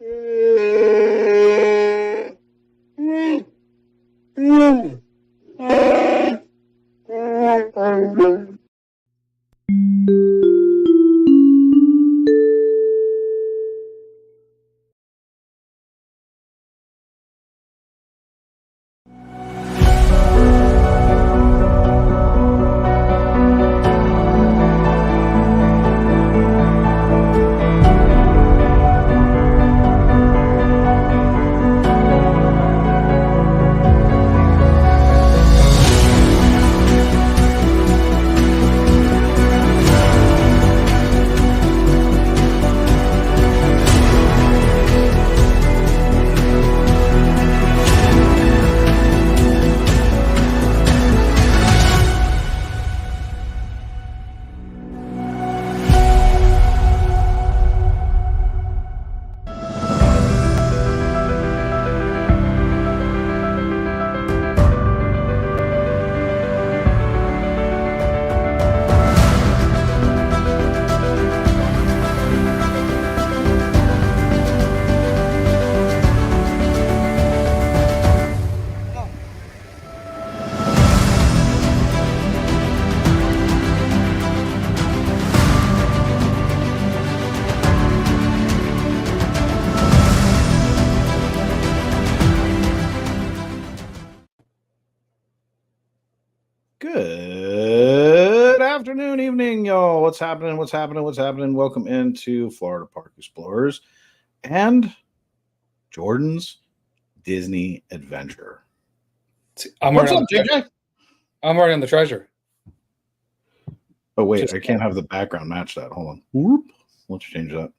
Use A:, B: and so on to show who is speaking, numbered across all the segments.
A: Good afternoon, evening, y'all. What's happening? What's happening? What's happening? Welcome into Florida Park Explorers and Jordan's Disney Adventure.
B: What's up, JJ? I'm already on the treasure.
A: Oh, wait, I can't have the background match that. Hold on. Whoop. Let's change that.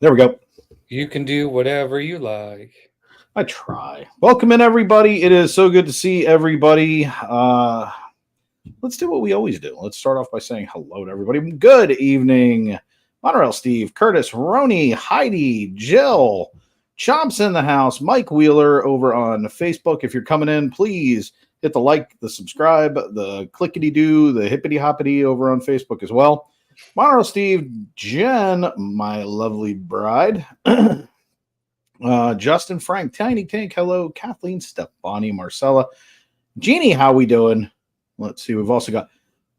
A: There we go.
B: You can do whatever you like.
A: I try. Welcome in, everybody. It is so good to see everybody. Let's do what we always do. Let's start off by saying hello to everybody. Good evening. Monorail Steve, Curtis, Roni, Heidi, Jill, Chomps in the house, Mike Wheeler over on Facebook. If you're coming in, please hit the like, the subscribe, the clickety-doo, the hippity-hoppity over on Facebook as well. Monorail Steve, Jen, my lovely bride, Justin, Frank, Tiny Tank, hello, Kathleen, Stefani, Marcella, Jeannie, how we doing? Let's see. We've also got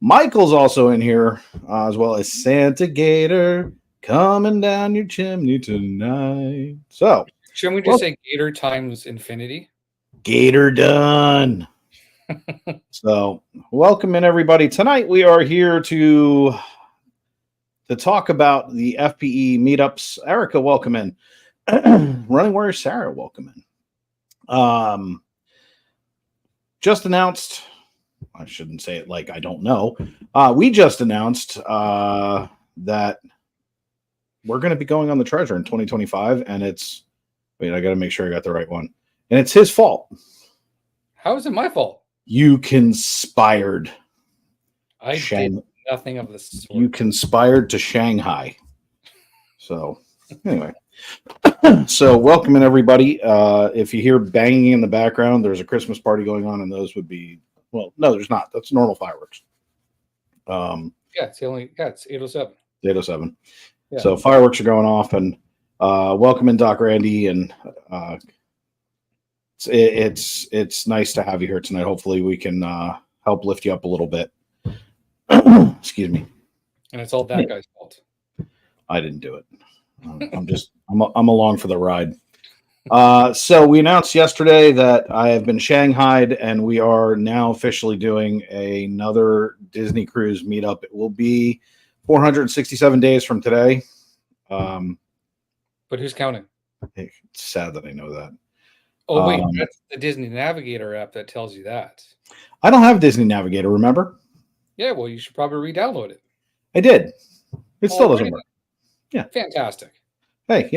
A: Michael's also in here, as well as Santa Gator coming down your chimney tonight. So,
B: shouldn't we just say Gator times infinity?
A: Gator done. So, welcome in, everybody. Tonight we are here to talk about the FPE meetups. Erica, welcome in. Running Warrior Sarah, welcome in. Just announced. I shouldn't say it like I don't know. We just announced that we're going to be going on the treasure in 2025, and it's wait, I got to make sure I got the right one. And it's his fault.
B: How is it my fault?
A: You conspired.
B: I did nothing of the sort.
A: You conspired to Shanghai. So anyway, so welcome in, everybody. If you hear banging in the background, there's a Christmas party going on, and those would be. Well, no, there's not. That's normal fireworks.
B: It's 8:07.
A: 8:07.
B: Yeah.
A: So fireworks are going off, and welcome in, Doc Randy, and it's nice to have you here tonight. Hopefully, we can help lift you up a little bit. Excuse me.
B: And it's all that guy's fault.
A: I didn't do it. I'm along for the ride. So we announced yesterday that I have been shanghaied, and we are now officially doing another Disney cruise meetup. It will be 467 days from today.
B: But who's counting?
A: It's sad that I know that.
B: Oh, wait, that's the Disney Navigator app that tells you that.
A: I don't have Disney Navigator, remember?
B: Yeah, well, you should probably re-download it.
A: I did. It still doesn't work. Yeah.
B: Fantastic.
A: Hey,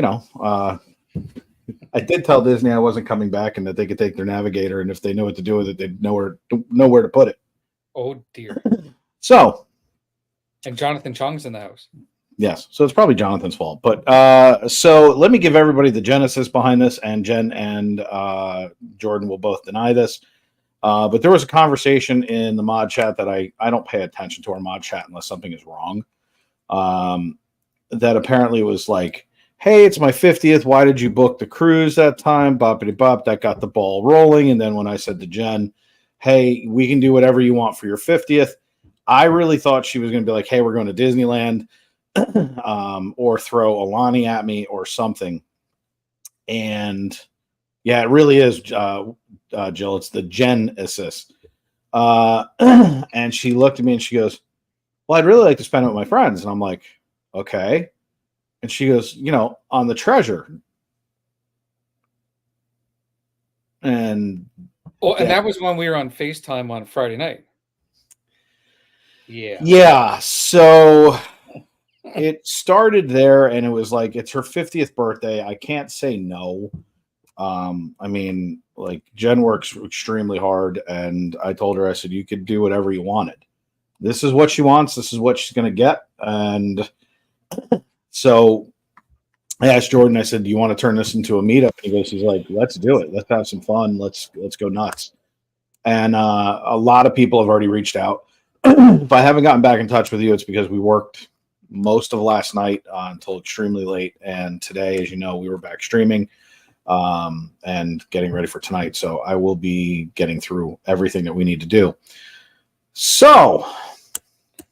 A: I did tell Disney I wasn't coming back and that they could take their Navigator, and if they know what to do with it, they'd know where to put it.
B: Oh, dear.
A: So.
B: And Jonathan Chong's in the house.
A: Yes. So it's probably Jonathan's fault. But so let me give everybody the genesis behind this, and Jen and Jordan will both deny this. But there was a conversation in the mod chat that I don't pay attention to our mod chat unless something is wrong. That apparently was like, hey, it's my 50th. Why did you book the cruise that time? Boppity bop. That got the ball rolling. And then when I said to Jen, hey, we can do whatever you want for your 50th, I really thought she was going to be like, hey, we're going to Disneyland, or throw Alani at me or something. And yeah, it really is, Jill. It's the Jen assist. And she looked at me and she goes, well, I'd really like to spend it with my friends. And I'm like, okay. And she goes, on the Treasure. And
B: and that was when we were on FaceTime on Friday night. Yeah.
A: Yeah. So it started there, and it was like, it's her 50th birthday. I can't say no. I mean, like, Jen works extremely hard, and I told her, I said, you could do whatever you wanted. This is what she wants. This is what she's going to get. And so I asked Jordan, I said, do you want to turn this into a meetup? And he's like, let's do it. Let's have some fun. Let's go nuts. And a lot of people have already reached out. If I haven't gotten back in touch with you, it's because we worked most of last night until extremely late. And today, as you know, we were back streaming and getting ready for tonight. So I will be getting through everything that we need to do. So.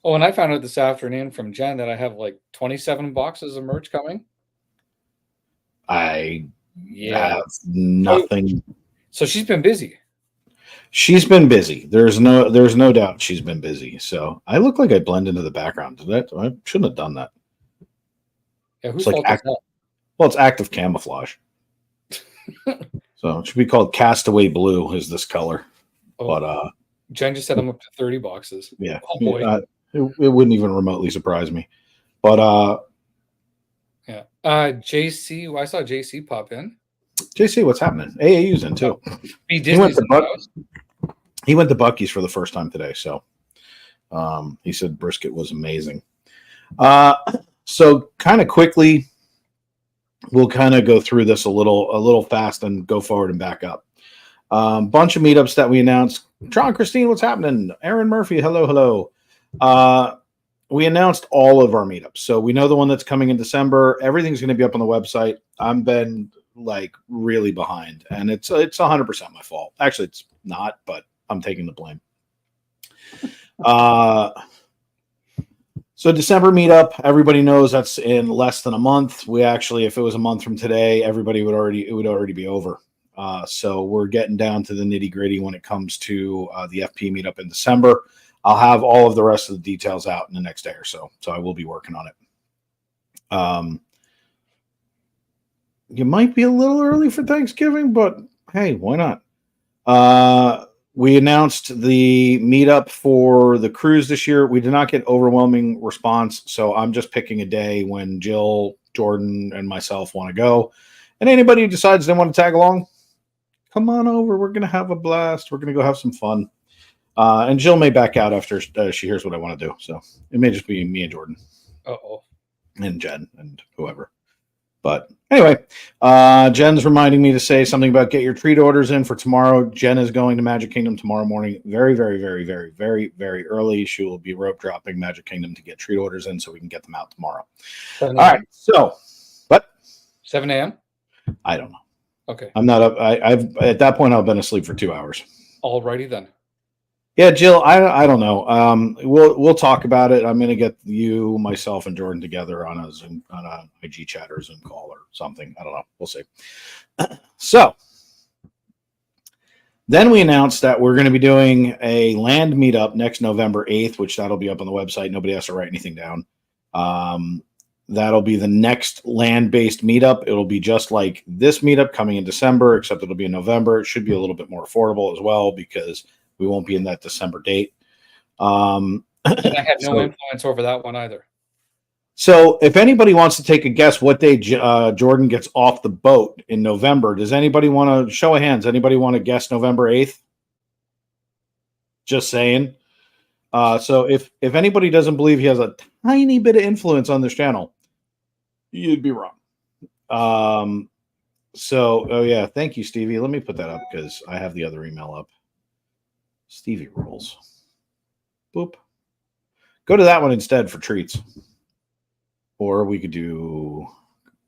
B: Oh, and I found out this afternoon from Jen that I have like 27 boxes of merch coming.
A: I have nothing.
B: So she's been busy.
A: She's been busy. There's no doubt she's been busy. So I look like I blend into the background. I shouldn't have done that.
B: Yeah,
A: it's like it's active camouflage. So it should be called Castaway Blue. Is this color?
B: Oh,
A: but
B: Jen just said I'm up to 30 boxes.
A: Yeah.
B: Oh boy.
A: It wouldn't even remotely surprise me. But
B: yeah. JC, I saw JC pop in.
A: JC, what's happening? AAU's in too. He went to Buc-ee's for the first time today. So he said brisket was amazing. So kind of quickly, we'll kind of go through this a little fast and go forward and back up. Bunch of meetups that we announced. John, Christine, what's happening? Aaron Murphy, hello. We announced all of our meetups. So we know the one that's coming in December. Everything's going to be up on the website. I've been like really behind, and it's 100% my fault. Actually, it's not, but I'm taking the blame. So December meetup, everybody knows that's in less than a month. We actually, if it was a month from today, it would already be over. So we're getting down to the nitty gritty when it comes to the FPE meetup in December. I'll have all of the rest of the details out in the next day or so. So I will be working on it. You might be a little early for Thanksgiving, but hey, why not? We announced the meetup for the cruise this year. We did not get overwhelming response, so I'm just picking a day when Jill, Jordan, and myself want to go. And anybody who decides they want to tag along, come on over. We're going to have a blast. We're going to go have some fun. And Jill may back out after she hears what I want to do. So it may just be me and Jordan.
B: Uh-oh.
A: And Jen and whoever. But anyway, Jen's reminding me to say something about get your treat orders in for tomorrow. Jen is going to Magic Kingdom tomorrow morning, very, very, very, very, very, very early. She will be rope dropping Magic Kingdom to get treat orders in so we can get them out tomorrow. All right. So, what?
B: 7 a.m.?
A: I don't know.
B: Okay.
A: I'm not up. I've at that point I've been asleep for 2 hours.
B: Alrighty then.
A: Yeah, Jill, I don't know. We'll talk about it. I'm going to get you, myself, and Jordan together on a IG chat or Zoom call or something. I don't know. We'll see. So then we announced that we're going to be doing a land meetup next November 8th, which that'll be up on the website. Nobody has to write anything down. That'll be the next land-based meetup. It'll be just like this meetup coming in December, except it'll be in November. It should be a little bit more affordable as well because we won't be in that December date.
B: And I had no influence over that one either.
A: So if anybody wants to take a guess what day Jordan gets off the boat in November, does anybody want to show of hands? Anybody want to guess November 8th? Just saying. So if anybody doesn't believe he has a tiny bit of influence on this channel, you'd be wrong. So, oh yeah, thank you, Stevie. Let me put that up because I have the other email up. Stevie rules. Boop. Go to that one instead for treats. Or we could do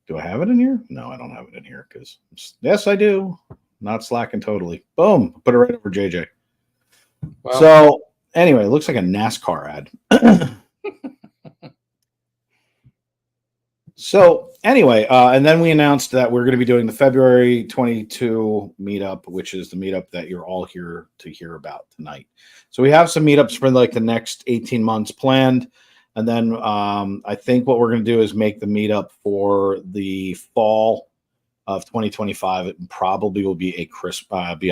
A: Do I have it in here? No, I don't have it in here because yes, I do. Not slacking totally. Boom. Put it right over JJ.
B: Wow.
A: So anyway, it looks like a NASCAR ad. So anyway, and then we announced that we're going to be doing the February 22 meetup, which is the meetup that you're all here to hear about tonight. So we have some meetups for like the next 18 months planned. And then I think what we're going to do is make the meetup for the fall of 2025. It probably will be a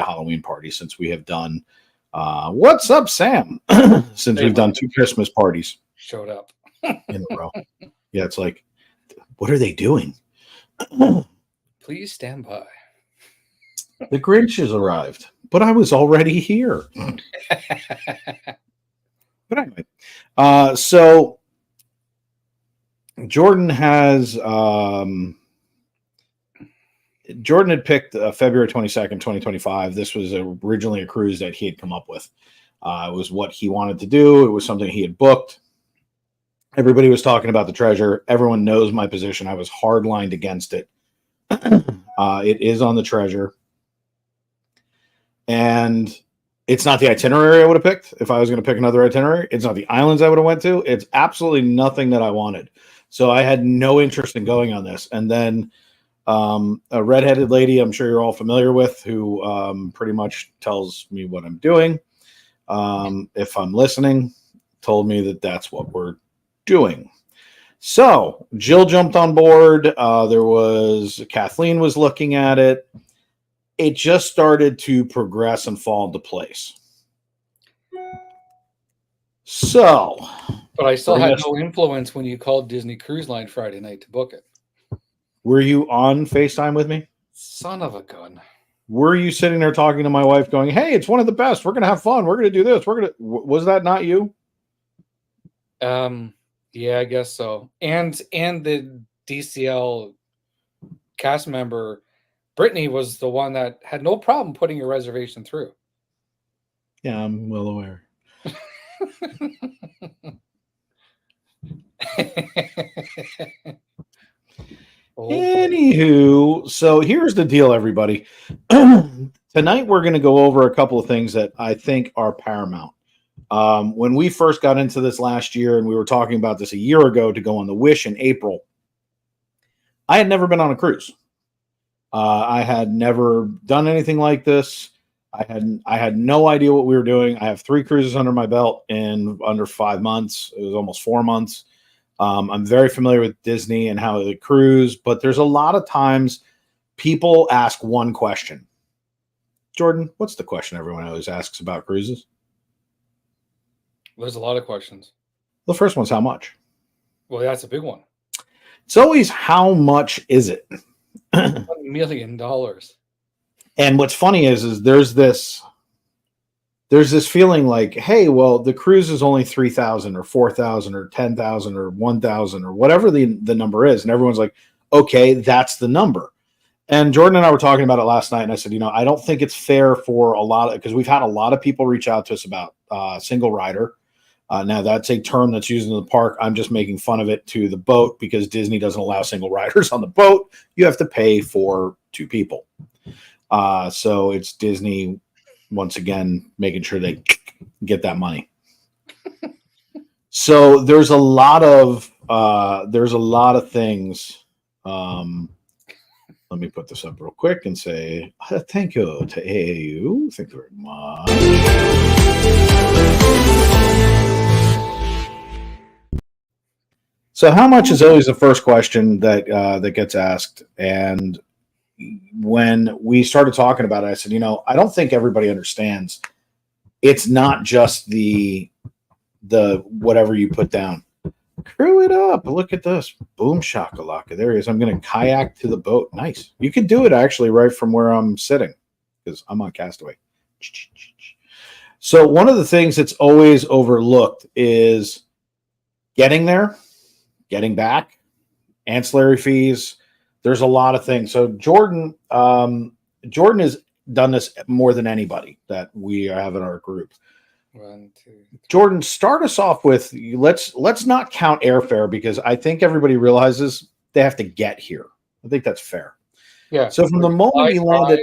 A: Halloween party since we have done what's up, Sam? Since we've done 2 Christmas parties.
B: Showed up
A: in a row. Yeah, it's like, what are they doing?
B: Please stand by.
A: The Grinch has arrived, but I was already here. But anyway, so Jordan has Jordan had picked February 22nd, 2025. This was originally a cruise that he had come up with. It was what he wanted to do. It was something he had booked. Everybody was talking about the Treasure. Everyone knows my position. I was hard-lined against it. It is on the Treasure. And it's not the itinerary I would have picked if I was going to pick another itinerary. It's not the islands I would have went to. It's absolutely nothing that I wanted. So I had no interest in going on this. And then a redheaded lady I'm sure you're all familiar with who pretty much tells me what I'm doing. If I'm listening, told me that that's what we're doing. So Jill jumped on board. There was Kathleen was looking at it. It just started to progress and fall into place. So,
B: but I still had no influence when you called Disney Cruise Line Friday night to book it.
A: Were you on FaceTime with me?
B: Son of a gun.
A: Were you sitting there talking to my wife going, hey, it's one of the best. We're going to have fun. We're going to do this. Was that not you?
B: Yeah, I guess so. And the DCL cast member, Brittany, was the one that had no problem putting your reservation through.
A: Yeah, I'm well aware. Anywho, so here's the deal, everybody. Tonight we're going to go over a couple of things that I think are paramount. When we first got into this last year, and we were talking about this a year ago to go on the Wish in April, I had never been on a cruise. I had never done anything like this. I had no idea what we were doing. I have 3 cruises under my belt in under 5 months. It was almost 4 months. I'm very familiar with Disney and how they cruise, but there's a lot of times people ask one question. Jordan, what's the question everyone always asks about cruises?
B: There's a lot of questions.
A: The first one's how much?
B: Well, that's a big one.
A: It's always how much is it?
B: $1 million.
A: And what's funny is there's this feeling like, hey, well, the cruise is only 3,000 or 4,000 or 10,000 or 1,000 or whatever the number is. And everyone's like, okay, that's the number. And Jordan and I were talking about it last night. And I said, I don't think it's fair for because we've had a lot of people reach out to us about single rider. Now that's a term that's used in the park. I'm just making fun of it to the boat because Disney doesn't allow single riders on the boat. You have to pay for 2 people. So it's Disney once again making sure they get that money. So there's a lot of things. Let me put this up real quick and say thank you to AAU. Thank you very much. So how much is always the first question that gets asked. And when we started talking about it, I said, I don't think everybody understands. It's not just the whatever you put down. Crew it up. Look at this. Boom shakalaka. There he is. I'm going to kayak to the boat. Nice. You could do it actually right from where I'm sitting because I'm on Castaway. So one of the things that's always overlooked is getting there, getting back, ancillary fees. There's a lot of things. So Jordan has done this more than anybody that we have in our group.
B: 1, 2, 3.
A: Jordan, start us off with let's not count airfare because I think everybody realizes they have to get here. I think that's fair.
B: Yeah.
A: So from the moment you landed,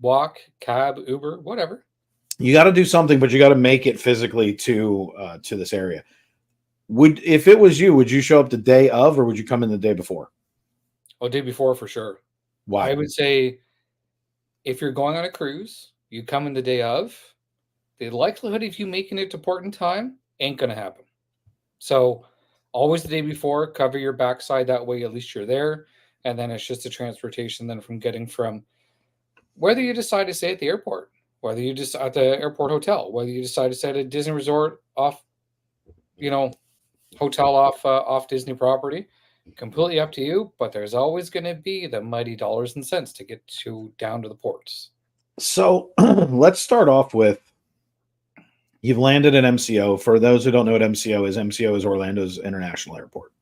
B: walk, cab, Uber, whatever.
A: You got to do something, but you got to make it physically to this area. If it was you, would you show up the day of, or would you come in the day before?
B: Oh, day before for sure.
A: Why?
B: I would say if you're going on a cruise, you come in the day of. The likelihood of you making it to port in time ain't going to happen. So always the day before, cover your backside. That way, at least you're there. And then it's just the transportation then from getting from whether you decide to stay at the airport, whether you just at the airport hotel, whether you decide to stay at a Disney resort off, hotel off Disney property, completely up to you. But there's always going to be the mighty dollars and cents to get down to the ports.
A: So let's start off with you've landed at MCO. For those who don't know what MCO is Orlando's International Airport.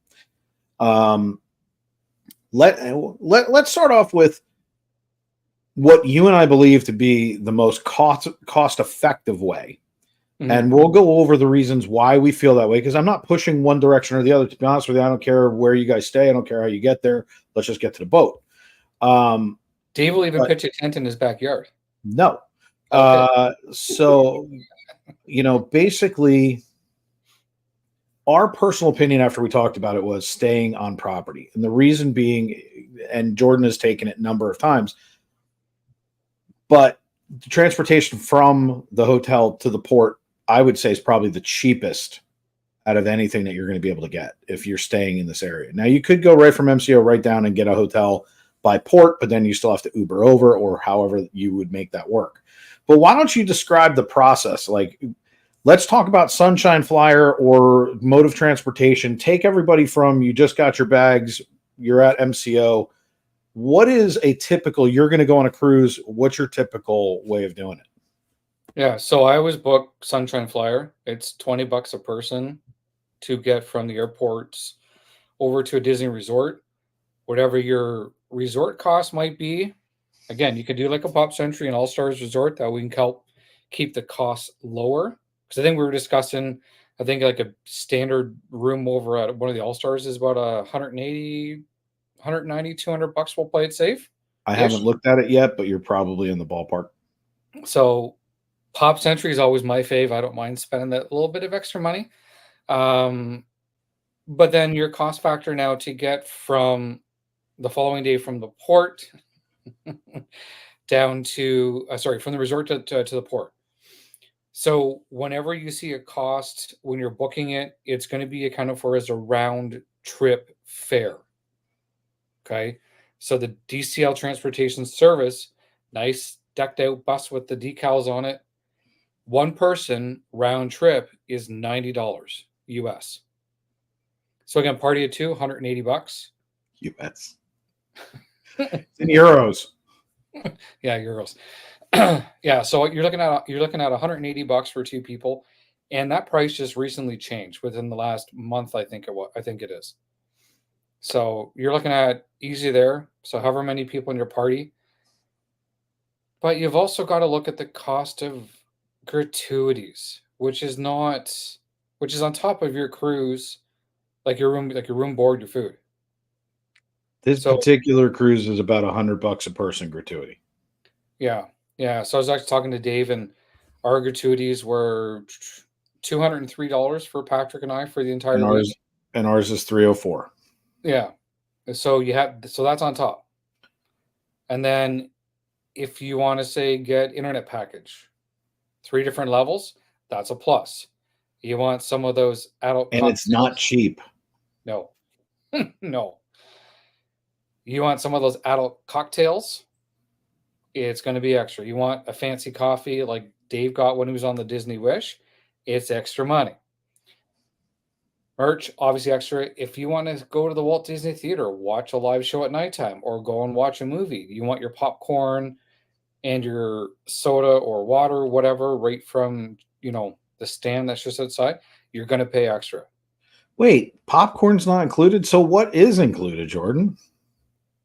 A: Let's start off with what you and I believe to be the most cost effective way. Mm-hmm. And we'll go over the reasons why we feel that way, because I'm not pushing one direction or the other. To be honest with you, I don't care where you guys stay. I don't care how you get there. Let's just get to the boat.
B: Dave will even pitch a tent in his backyard.
A: No. Okay. So, basically, our personal opinion after we talked about it was staying on property. And the reason being, and Jordan has taken it a number of times, but the transportation from the hotel to the port, I would say, is probably the cheapest out of anything that you're going to be able to get if you're staying in this area. Now, you could go right from MCO right down and get a hotel by port, but then you still have to Uber over or however you would make that work. But why don't you describe the process? Like, let's talk about Sunshine Flyer or mode of transportation. Take everybody from you just got your bags, you're at MCO. What is a typical, you're going to go on a cruise, what's your typical way of doing it?
B: Yeah, so I always book Sunshine Flyer. It's $20 a person to get from the airports over to a Disney resort. Whatever your resort cost might be, again, you could do like a Pop Century and All Stars resort that we can help keep the costs lower. Because I think we were discussing, like a standard room over at one of the All Stars is about $180, $190, $200. We'll play it safe.
A: I haven't looked at it yet, but you're probably in the ballpark.
B: So Pop Century is always my fave. I don't mind spending that little bit of extra money. But then your cost factor now to get from the following day from the port down to, from the resort to the port. So whenever you see a cost when you're booking it, it's going to be accounted for as a round trip fare. Okay. So the DCL transportation service, nice decked out bus with the decals on it. One person round trip is $90 US. So again, party of two, $180
A: US. In euros.
B: Yeah, euros. Yeah, so you're looking at $180 for two people, and that price just recently changed within the last month. I think it is. So you're looking at easy there. So however many people in your party, but you've also got to look at the cost of gratuities, which is on top of your cruise, like your room, board, your food.
A: This particular cruise is about $100 a person gratuity.
B: Yeah. Yeah. So I was actually talking to Dave, and our gratuities were $203 for Patrick and I for the entire week.
A: And ours is $304.
B: Yeah. So that's on top. And then if you want to say get internet package, 3 different levels, that's a plus. You want some of those adult
A: and cocktails. It's not cheap.
B: No. No. You want some of those adult cocktails, it's going to be extra. You want a fancy coffee like Dave got when he was on the Disney Wish, it's extra money. Merch, obviously extra. If you want to go to the Walt Disney Theater, watch a live show at nighttime, or go and watch a movie, you want your popcorn and your soda or water, whatever, right from, the stand that's just outside, you're going to pay extra.
A: Wait, popcorn's not included? So what is included, Jordan?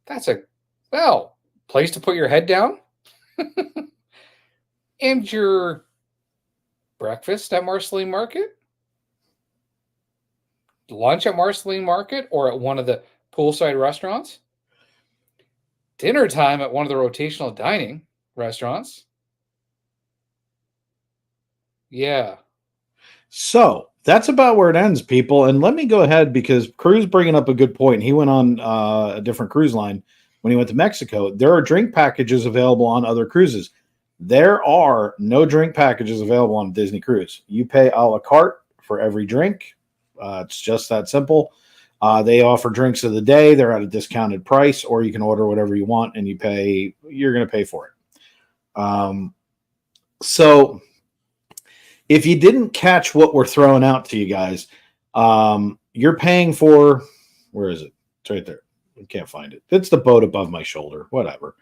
B: That's place to put your head down and your breakfast at Marceline Market, lunch at Marceline Market, or at one of the poolside restaurants. dinner time at one of the rotational dining restaurants. Yeah.
A: So that's about where it ends, people. And let me go ahead because Crew's bringing up a good point. He went on a different cruise line when he went to Mexico. There are drink packages available on other cruises. There are no drink packages available on a Disney cruise. You pay a la carte for every drink. It's just that simple. They offer drinks of the day. They're at a discounted price, or you can order whatever you want and you're going to pay for it. So if you didn't catch what we're throwing out to you guys, you're paying for, where is it? It's right there. I can't find it. It's the boat above my shoulder, whatever.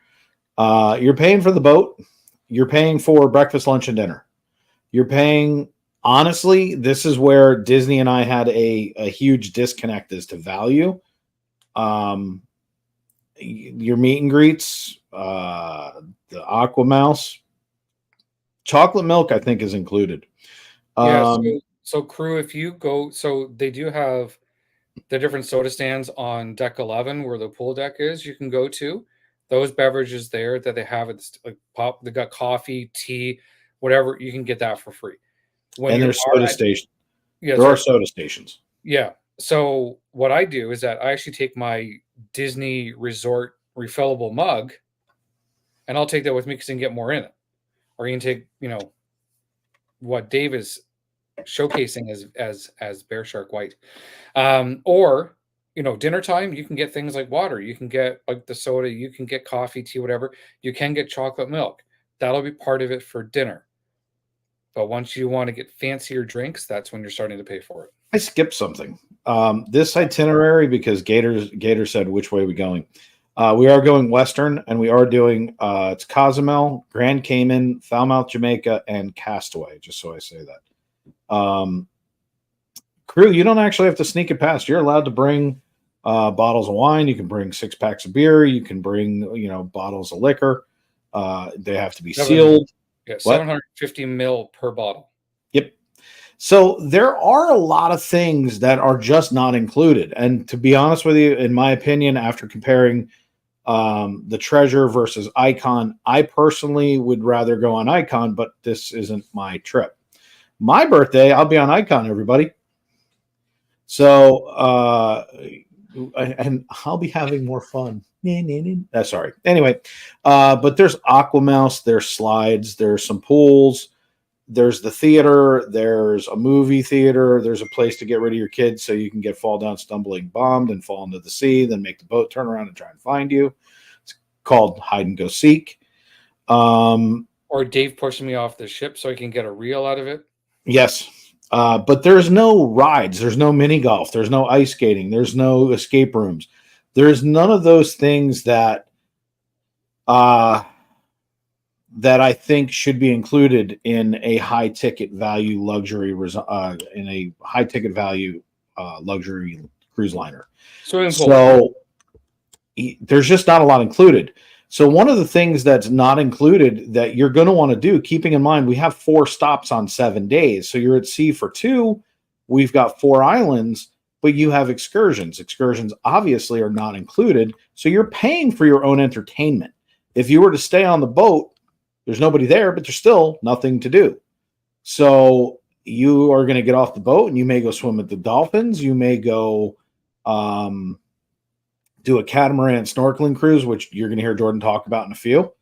A: You're paying for the boat. You're paying for breakfast, lunch, and dinner. You're paying, honestly, this is where Disney and I had a huge disconnect as to value. Your meet and greets, the Aqua Mouse, chocolate milk, I think, is included.
B: Yeah. So Crew, if you go, so they do have the different soda stands on deck 11 where the pool deck is. You can go to those beverages there that they have. It's like pop. They got coffee, tea, whatever. You can get that for free.
A: And there's soda stations.
B: Yeah,
A: there are soda stations.
B: Yeah. So what I do is that I actually take my Disney Resort refillable mug, and I'll take that with me because I can get more in it. Or you can take, what Dave is showcasing as Bear Shark White. Or dinner time, you can get things like water, you can get like the soda, you can get coffee, tea, whatever. You can get chocolate milk. That'll be part of it for dinner. But once you want to get fancier drinks, that's when you're starting to pay for it.
A: I skipped something. This itinerary, because Gator said, which way are we going? We are going Western, and we are doing it's Cozumel, Grand Cayman, Falmouth, Jamaica, and Castaway, just so I say that. Crew, you don't actually have to sneak it past. You're allowed to bring bottles of wine. You can bring 6 packs of beer. You can bring, bottles of liquor. They have to be sealed.
B: Yeah, 750 ml per bottle.
A: Yep. So there are a lot of things that are just not included. And to be honest with you, in my opinion, after comparing the Treasure versus Icon, I personally would rather go on Icon, but this isn't my trip. My birthday, I'll be on Icon, everybody. So, and I'll be having more fun. Sorry. Anyway, but there's Aqua Mouse, there's slides, there's some pools, there's the theater, there's a movie theater, there's a place to get rid of your kids so you can get fall down, stumbling, bombed, and fall into the sea, then make the boat turn around and try and find you. It's called hide and go seek.
B: Or Dave pushing me off the ship so I can get a reel out of it.
A: Yes. But there's no rides, there's no mini golf, there's no ice skating, there's no escape rooms. There's none of those things that I think should be included in a high ticket value luxury luxury cruise liner. So there's just not a lot included. So one of the things that's not included that you're going to want to do, keeping in mind we have 4 stops on 7 days. So you're at sea for 2. We've got 4 islands. But you have excursions. Excursions obviously are not included. So you're paying for your own entertainment. If you were to stay on the boat, there's nobody there, but there's still nothing to do. So you are going to get off the boat and you may go swim with the dolphins. You may go do a catamaran snorkeling cruise, which you're going to hear Jordan talk about in a few.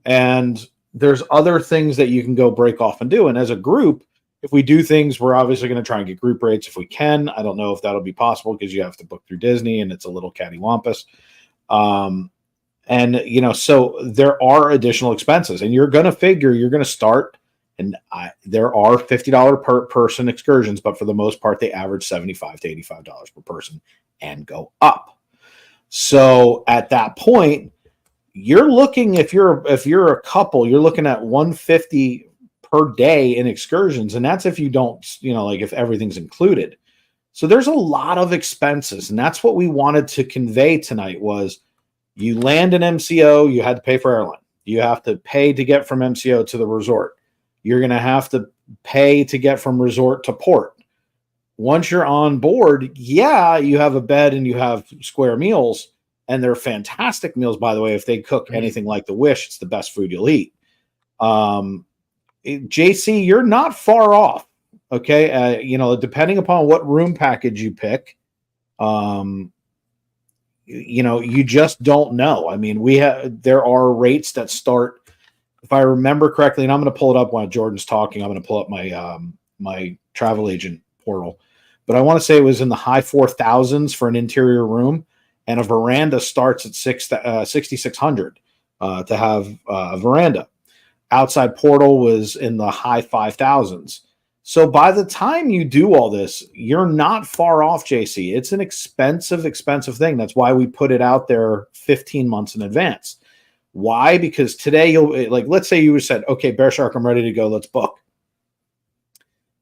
A: And there's other things that you can go break off and do. And as a group, if we do things, we're obviously going to try and get group rates if we can. I don't know if that'll be possible because you have to book through Disney and it's a little cattywampus. So there are additional expenses, and you're going to start, and there are $50 per person excursions, but for the most part, they average $75 to $85 per person and go up. So at that point, you're looking, if you're a couple, you're looking at $150 per day in excursions. And that's if you don't, if everything's included. So there's a lot of expenses. And that's what we wanted to convey tonight was you land in MCO, you had to pay for airline. You have to pay to get from MCO to the resort. You're going to have to pay to get from resort to port. Once you're on board, you have a bed and you have square meals, And they're fantastic meals, by the way. If they cook
B: Mhm.
A: anything like the Wish, it's the best food you'll eat. JC, you're not far off. Okay. Depending upon what room package you pick, you just don't know. I mean, there are rates that start, if I remember correctly, and I'm going to pull it up while Jordan's talking. I'm going to pull up my travel agent portal, but I want to say it was in the high 4,000s for an interior room, and a veranda starts at 6,600 to have a veranda. Outside portal was in the high 5,000s. So by the time you do all this, you're not far off, JC. It's an expensive thing. That's why we put it out there 15 months in advance. Why? Because today let's say you said, okay, Bear Shark, I'm ready to go. Let's book.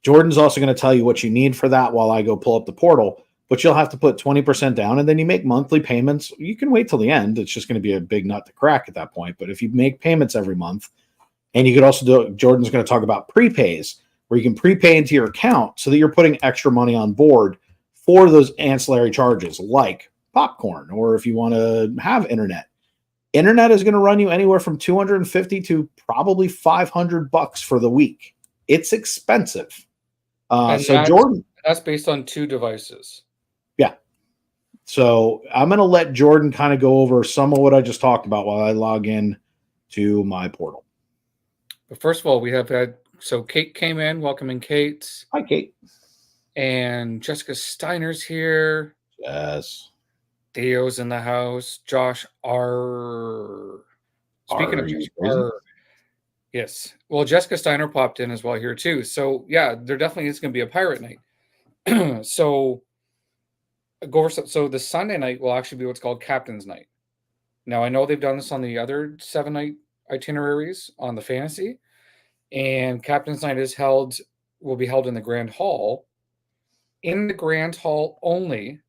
A: Jordan's also going to tell you what you need for that while I go pull up the portal, but you'll have to put 20% down, and then you make monthly payments. You can wait till the end. It's just going to be a big nut to crack at that point. But if you make payments every month, and you could also do, Jordan's going to talk about prepays, where you can prepay into your account so that you're putting extra money on board for those ancillary charges like popcorn, or if you want to have internet. Internet is going to run you anywhere from $250 to probably $500 for the week. It's expensive. Jordan,
B: that's based on 2 devices.
A: Yeah. So I'm going to let Jordan kind of go over some of what I just talked about while I log in to my portal.
B: But first of all, we have had, so Kate came in. Welcome in, Kate.
A: Hi, Kate.
B: And Jessica Steiner's here.
A: Yes.
B: Theo's in the house. Josh R. Speaking of Josh R. Yes. Well, Jessica Steiner popped in as well here too. So yeah, there definitely is going to be a pirate night. So the Sunday night will actually be what's called Captain's Night. Now I know they've done this on the other 7-night itineraries on the Fantasy, and Captain's Night will be held in the Grand Hall. In the Grand Hall only,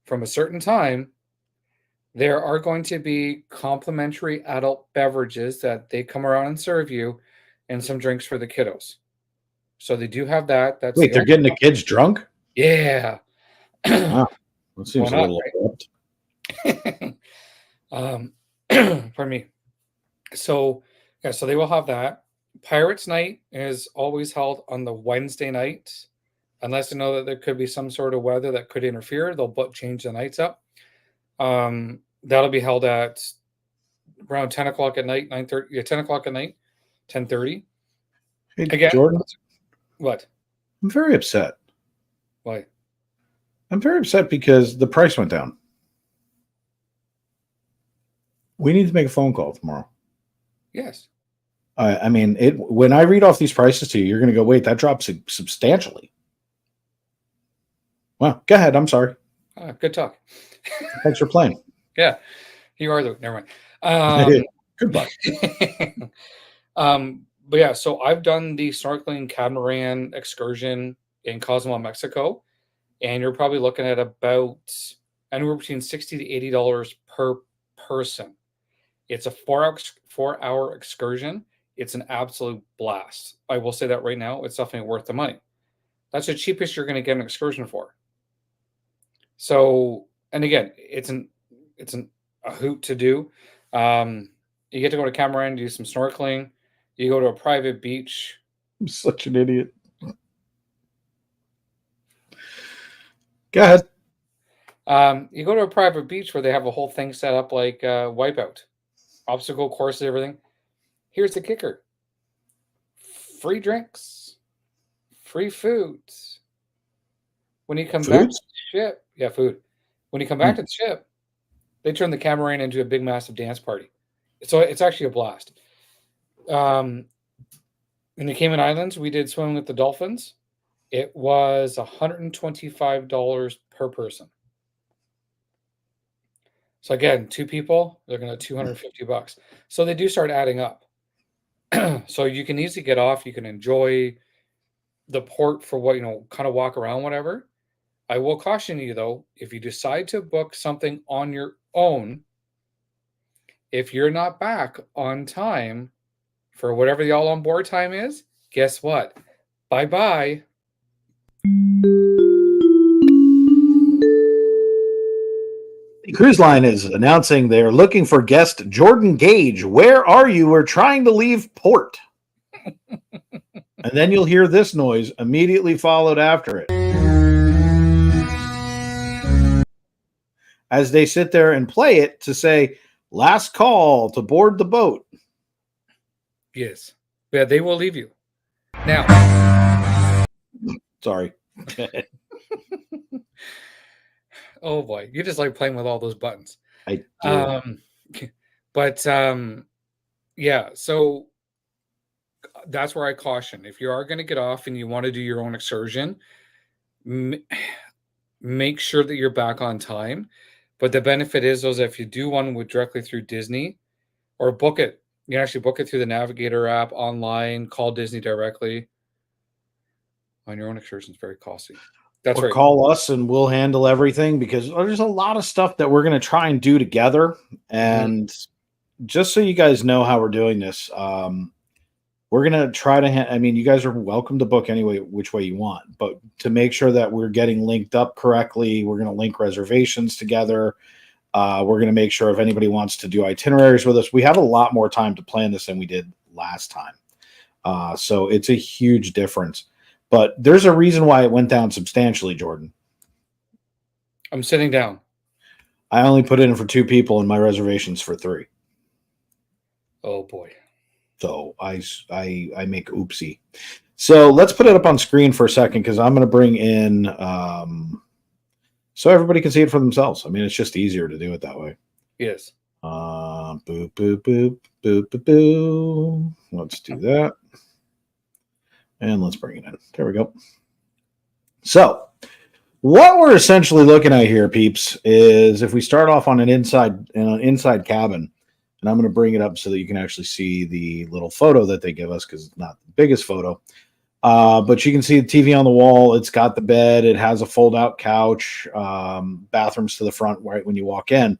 B: from a certain time, there are going to be complimentary adult beverages that they come around and serve you, and some drinks for the kiddos. So they do have that.
A: Wait, they're getting the kids drunk?
B: Yeah.
A: Wow. That seems a little
B: abrupt. Pardon me. So, yeah, so they will have that. Pirates Night is always held on the Wednesday night, unless they know that there could be some sort of weather that could interfere. They'll change the nights up. That'll be held at around 10 o'clock at night, 9:30. Yeah, 10 o'clock at night, 10:30.
A: Hey, again, Jordan.
B: What?
A: I'm very upset.
B: Why?
A: I'm very upset because the price went down. We need to make a phone call tomorrow.
B: Yes.
A: I mean, when I read off these prices to you, you're going to go, wait, that drops substantially. Well, go ahead. I'm sorry.
B: Good talk.
A: Thanks for playing.
B: Yeah, you are though. Never mind.
A: Goodbye.
B: But yeah, so I've done the snorkeling catamaran excursion in Cozumel, Mexico, and you're probably looking at about anywhere between $60 to $80 per person. It's a 4-hour excursion. It's an absolute blast. I will say that right now. It's definitely worth the money. That's the cheapest you're going to get an excursion for. So, and again, it's a hoot to do. You get to go to Catamaran, do some snorkeling. You go to a private beach.
A: I'm such an idiot. Go ahead.
B: You go to a private beach where they have a whole thing set up like Wipeout, obstacle courses, everything. Here's the kicker: free drinks, free foods. When you come back to the ship, yeah, food. When you come back to the ship, they turn the catamaran into a big, massive dance party. So it's actually a blast. In the Cayman Islands, we did swimming with the dolphins. It was $125 per person. So again, 2 people, they're going to $250. So they do start adding up. So you can easily get off. You can enjoy the port for what, kind of walk around, whatever. I will caution you, though, if you decide to book something on your own, if you're not back on time for whatever the all on board time is, guess what? Bye-bye.
A: The cruise line is announcing they are looking for guest Jordan Gage. Where are you? We're trying to leave port. And then you'll hear this noise immediately followed after it. As they sit there and play it to say, last call to board the boat.
B: Yes. Yeah, they will leave you. Now.
A: Sorry.
B: Oh boy, you just like playing with all those buttons.
A: I do.
B: But yeah, so that's where I caution. If you are going to get off and you want to do your own excursion, make sure that you're back on time. But the benefit is those if you do one with directly through Disney or book it, you can actually book it through the Navigator app online, call Disney directly. On your own excursion is very costly. That's
A: or
B: right.
A: Call us and we'll handle everything because there's a lot of stuff that we're going to try and do together. And just so you guys know how we're doing this, we're going to try to, I mean, you guys are welcome to book anyway, which way you want, but to make sure that we're getting linked up correctly, we're going to link reservations together. We're going to make sure if anybody wants to do itineraries with us, we have a lot more time to plan this than we did last time. So it's a huge difference. But there's a reason why it went down substantially, Jordan.
B: I'm sitting down.
A: I only put it in for 2 people and my reservation's for 3.
B: Oh boy.
A: So I make oopsie. So let's put it up on screen for a second because I'm going to bring in so everybody can see it for themselves. I mean, it's just easier to do it that way.
B: Yes.
A: Boop, boop, boop, boop, boop, boop. Let's do that. And let's bring it in. There we go. So what we're essentially looking at here, peeps, is if we start off on an inside cabin, and I'm going to bring it up so that you can actually see the little photo that they give us because it's not the biggest photo. But you can see the TV on the wall. It's got the bed. It has a fold-out couch, bathrooms to the front right when you walk in.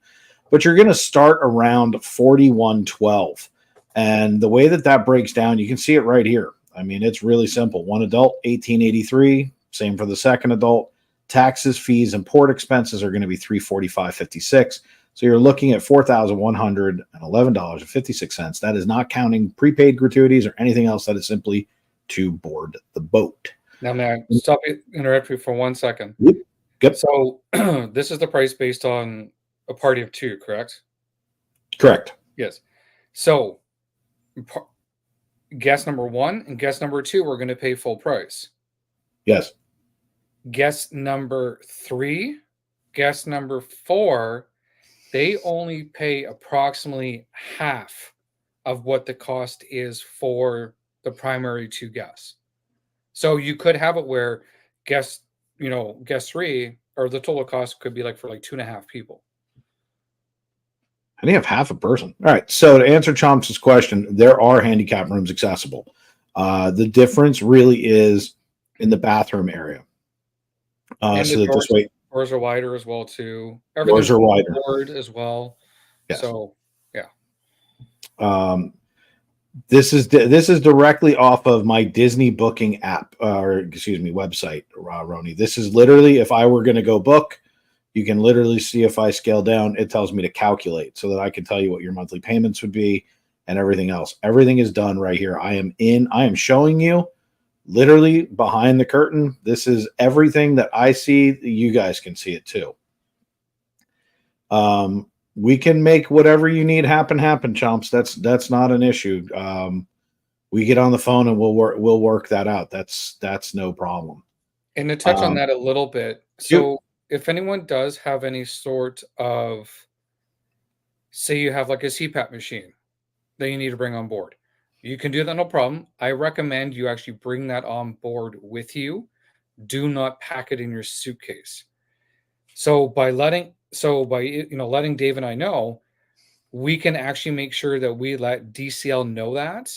A: But you're going to start around $41.12. And the way that breaks down, you can see it right here. I mean, it's really simple. One adult, $1,883. Same for the second adult. Taxes, fees, and port expenses are going to be $345.56. So you're looking at $4,111.56. That is not counting prepaid gratuities or anything else. That is simply to board the boat.
B: Now, may I interrupt you for 1 second?
A: Yep.
B: So this is the price based on a party of 2, correct?
A: Correct.
B: Yes. So guest number 1 and guest number 2 are going to pay full price.
A: Yes.
B: Guest number 3, guest number 4, they only pay approximately half of what the cost is for the primary 2 guests. So you could have it where guest 3 or the total cost could be like for like 2.5 people.
A: And you have half a person. All right. So to answer Chomps' question, there are handicap rooms accessible. The difference really is in the bathroom area.
B: And
A: so
B: the
A: that this way,
B: doors are wider as well too.
A: Doors are wider
B: as well. Yes. So yeah.
A: This is directly off of my Disney booking app, website, Roni. This is literally, if I were going to go book, you can literally see if I scale down, it tells me to calculate so that I can tell you what your monthly payments would be and everything else. Everything is done right here. I am showing you literally behind the curtain. This is everything that I see. You guys can see it too. We can make whatever you need happen, Chomps. That's not an issue. We get on the phone and we'll work that out. That's no problem.
B: And to touch on that a little bit. So if anyone does have any sort of, say you have like a CPAP machine that you need to bring on board, you can do that, no problem. I recommend you actually bring that on board with you. Do not pack it in your suitcase. So by letting Dave and I know, we can actually make sure that we let DCL know that.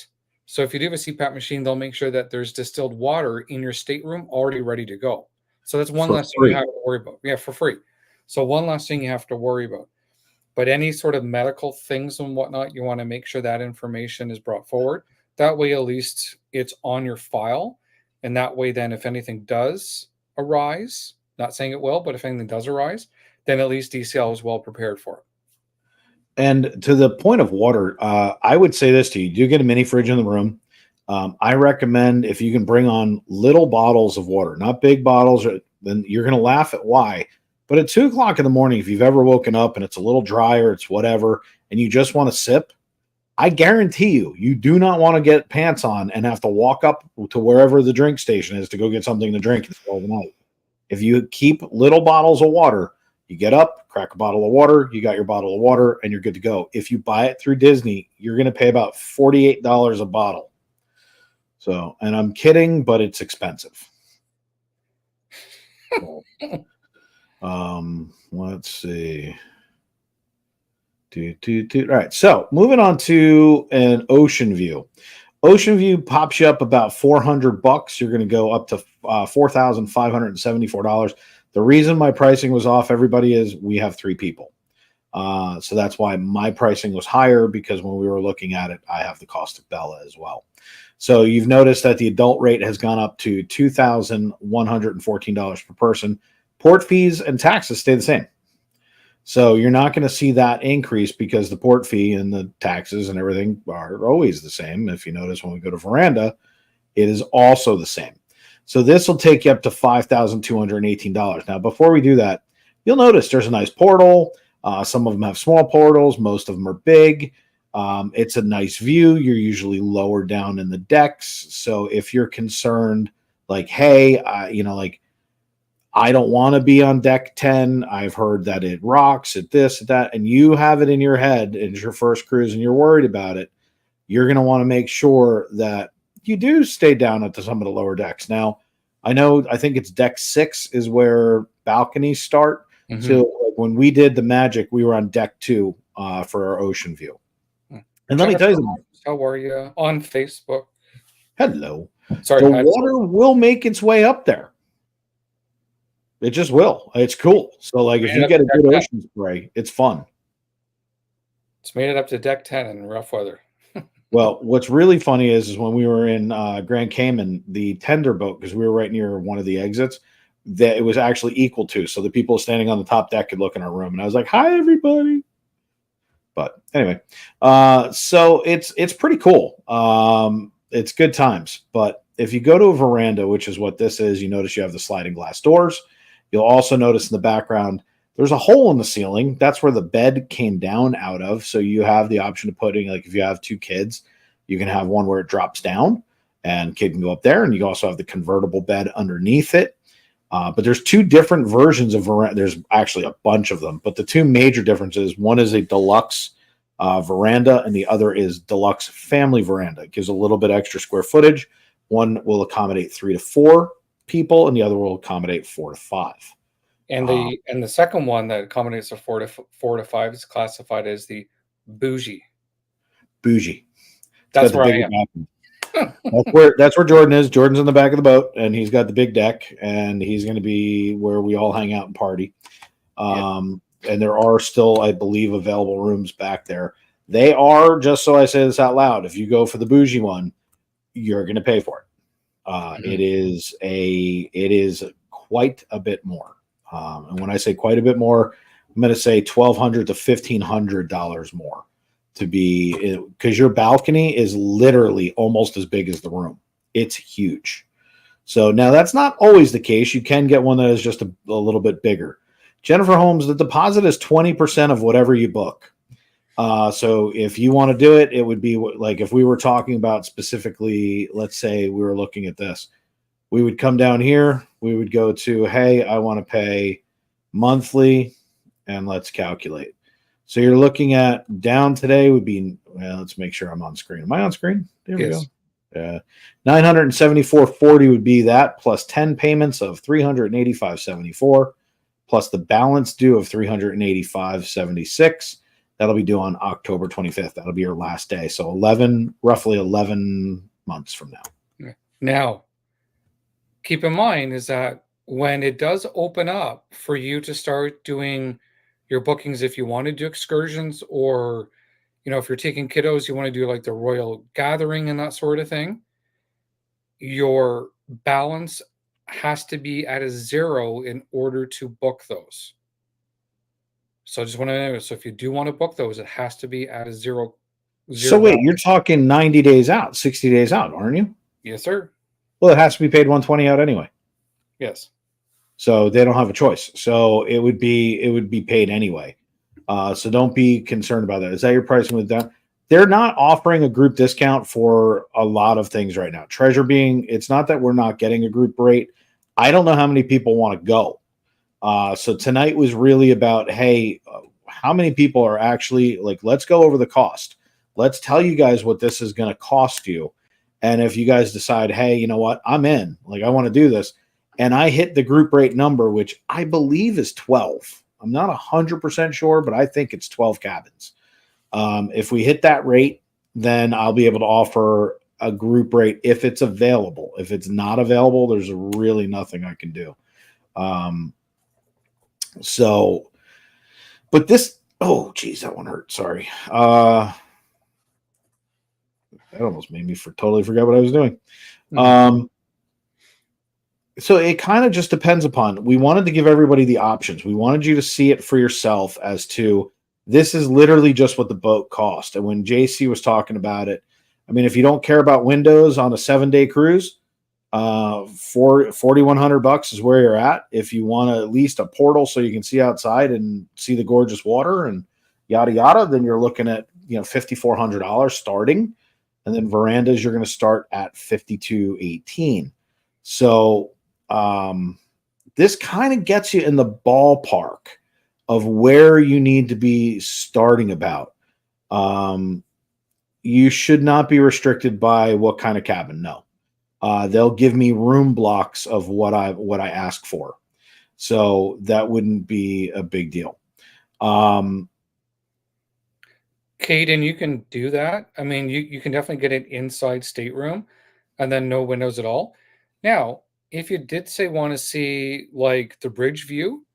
B: So if you do have a CPAP machine, they'll make sure that there's distilled water in your stateroom already ready to go. So that's one less thing you have to worry about. Yeah, for free. So one last thing you have to worry about. But any sort of medical things and whatnot, you want to make sure that information is brought forward. That way, at least it's on your file. And that way, then if anything does arise, Not saying it will, but if anything does arise, then at least DCL is well prepared for it.
A: And to the point of water, I would say this to you: do get a mini fridge in the room. I recommend if you can bring on little bottles of water, not big bottles, then you're going to laugh at why. But at 2 o'clock in the morning, if you've ever woken up and it's a little drier, it's whatever, and you just want to sip, I guarantee you do not want to get pants on and have to walk up to wherever the drink station is to go get something to drink in the middle of the night. If you keep little bottles of water, you get up, crack a bottle of water, you got your bottle of water, and you're good to go. If you buy it through Disney, you're going to pay about $48 a bottle. So, and I'm kidding, but it's expensive. Let's see. All right. So moving on to an ocean view. Ocean view pops you up about $400. You're going to go up to $4,574. The reason my pricing was off, everybody, is we have 3 people. So that's why my pricing was higher, because when we were looking at it, I have the cost of Bella as well. So you've noticed that the adult rate has gone up to $2,114 per person. Port fees and taxes stay the same. So you're not going to see that increase, because the port fee and the taxes and everything are always the same. If you notice, when we go to Veranda, it is also the same. So this will take you up to $5,218. Now, before we do that, you'll notice there's a nice portal. Some of them have small portals. Most of them are big. It's a nice view. You're usually lower down in the decks. So if you're concerned, like, hey, I don't want to be on deck 10. I've heard that it rocks at this, at that, and you have it in your head, and it's your first cruise and you're worried about it, you're going to want to make sure that you do stay down at some of the lower decks. Now, I think it's deck 6 is where balconies start. Mm-hmm. So when we did the Magic, we were on deck 2 for our ocean view. And let me tell you,
B: how are you on Facebook?
A: Hello.
B: Sorry,
A: the water will make its way up there. It just will. It's cool. So, like, if you get a good ocean spray, it's fun.
B: It's made it up to deck 10 in rough weather.
A: Well, what's really funny is when we were in Grand Cayman, the tender boat, because we were right near one of the exits, that it was actually equal to. So the people standing on the top deck could look in our room, and I was like, "Hi, everybody." But anyway, so it's pretty cool. It's good times. But if you go to a veranda, which is what this is, you notice you have the sliding glass doors. You'll also notice in the background, there's a hole in the ceiling. That's where the bed came down out of. So you have the option of putting, like, if you have 2 kids, you can have one where it drops down and kid can go up there. And you also have the convertible bed underneath it. But there's 2 different versions of veranda. There's actually a bunch of them, but the 2 major differences, one is a deluxe veranda and the other is deluxe family veranda. It gives a little bit extra square footage. One will accommodate 3 to 4 people, and the other will accommodate 4 to 5.
B: And the second one that accommodates the 4 to 5 is classified as the bougie.
A: Bougie.
B: That's where I am.
A: That's where Jordan is. Jordan's in the back of the boat, and he's got the big deck, and he's going to be where we all hang out and party. And there are still, I believe, available rooms back there. They are, just so I say this out loud, if you go for the bougie one, you're going to pay for it. It is quite a bit more. And when I say quite a bit more, I'm going to say $1,200 to $1,500 more to be, because your balcony is literally almost as big as the room. It's huge. So now that's not always the case. You can get one that is just a little bit bigger. Jennifer Holmes, the deposit is 20% of whatever you book. So if you want to do it, it would be like if we were talking about specifically, let's say we were looking at this, we would come down here, we would go to, hey, I want to pay monthly, and let's calculate. So you're looking at down today would be, well, let's make sure I'm on screen. Am I on screen? There we go. $974.40 would be that, plus 10 payments of $385.74, plus the balance due of $385.76. That'll be due on October 25th. That'll be your last day. So roughly 11 months from now.
B: Now, keep in mind is that when it does open up for you to start doing your bookings, if you want to do excursions, or, if you're taking kiddos, you want to do like the Royal Gathering and that sort of thing, your balance has to be at a 0 in order to book those. So I just want to know. So if you do want to book those, it has to be at a zero.
A: So wait, you're talking 90 days out, 60 days out, aren't you?
B: Yes, sir.
A: Well, it has to be paid 120 out anyway.
B: Yes.
A: So they don't have a choice. So it would be paid anyway. So don't be concerned about that. Is that your pricing with them? They're not offering a group discount for a lot of things right now. Treasure being, it's not that we're not getting a group rate. I don't know how many people want to go. So tonight was really about, hey, how many people are actually like, let's go over the cost. Let's tell you guys what this is going to cost you. And if you guys decide, hey, you know what, I'm in, like, I want to do this. And I hit the group rate number, which I believe is 12. I'm not 100% sure, but I think it's 12 cabins. If we hit that rate, then I'll be able to offer a group rate if it's available. If it's not available, there's really nothing I can do. So, but this, oh, geez, that one hurt. Sorry. That almost made me totally forget what I was doing. So it kind of just depends upon, we wanted to give everybody the options. We wanted you to see it for yourself as to, this is literally just what the boat cost. And when JC was talking about it, I mean, if you don't care about windows on a 7-day cruise, $4,100 is where you're at. If you want at least a portal so you can see outside and see the gorgeous water and yada yada, then you're looking at $5,400 starting, and then verandas you're going to start at $5,218. So this kind of gets you in the ballpark of where you need to be starting about. You should not be restricted by what kind of cabin. No. They'll give me room blocks of what I ask for. So that wouldn't be a big deal.
B: Caden, you can do that. I mean, you can definitely get an inside stateroom and then no windows at all. Now, if you did say want to see like the bridge view,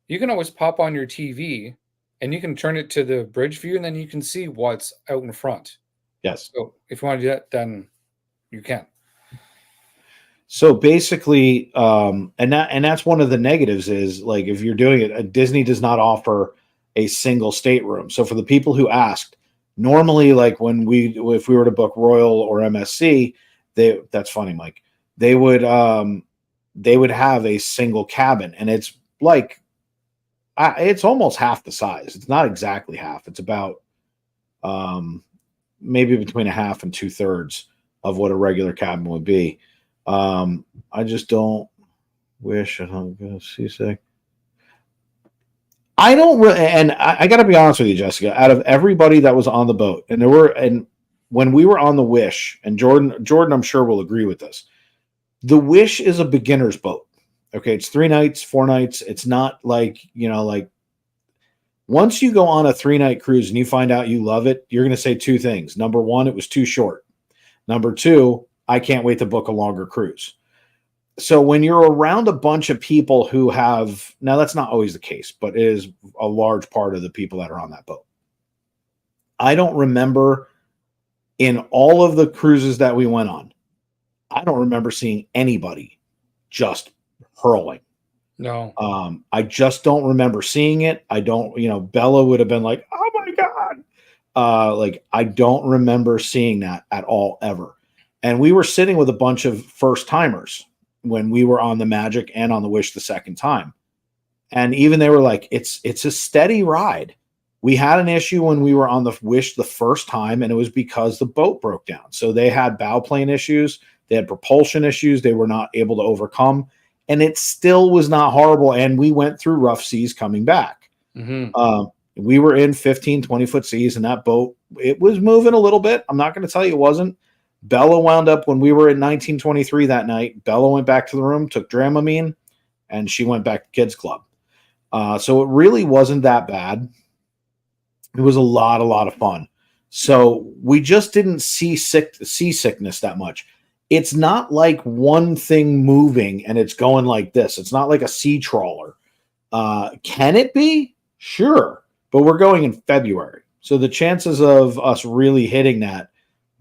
B: you can always pop on your TV and you can turn it to the bridge view and then you can see what's out in front.
A: Yes.
B: So if you want to do that, then you can.
A: So basically, and that's one of the negatives is, like, if you're doing it, Disney does not offer a single stateroom. So for the people who asked, normally, like if we were to book Royal or MSC, that's funny, Mike. They would have a single cabin, and it's like, it's almost half the size. It's not exactly half. It's about maybe between a half and 2/3 of what a regular cabin would be. I just don't wish, and I'm going to seasick. I don't really, and I got to be honest with you, Jessica, out of everybody that was on the boat, and when we were on the Wish, and Jordan, I'm sure will agree with this. The Wish is a beginner's boat. Okay. It's 3 nights, 4 nights. It's not like, like once you go on a 3-night cruise and you find out you love it, you're going to say 2 things. Number 1, it was too short. Number 2, I can't wait to book a longer cruise. So when you're around a bunch of people who have, now that's not always the case, but it is a large part of the people that are on that boat. I don't remember in all of the cruises that we went on, I don't remember seeing anybody just hurling.
B: No.
A: I just don't remember seeing it. I don't, Bella would have been like, oh my God. Like, I don't remember seeing that at all, ever. And we were sitting with a bunch of first timers when we were on the Magic and on the Wish the second time. And even they were like, it's a steady ride. We had an issue when we were on the Wish the first time, and it was because the boat broke down. So they had bow plane issues. They had propulsion issues they were not able to overcome. And it still was not horrible. And we went through rough seas coming back.
B: Mm-hmm.
A: We were in 15, 20-foot seas, and that boat, it was moving a little bit. I'm not going to tell you it wasn't. Bella wound up, when we were in 1923 that night, Bella went back to the room, took Dramamine, and she went back to Kids Club. So it really wasn't that bad. It was a lot of fun. So we just didn't see seasickness that much. It's not like one thing moving and it's going like this. It's not like a sea trawler. Can it be? Sure. But we're going in February. So the chances of us really hitting that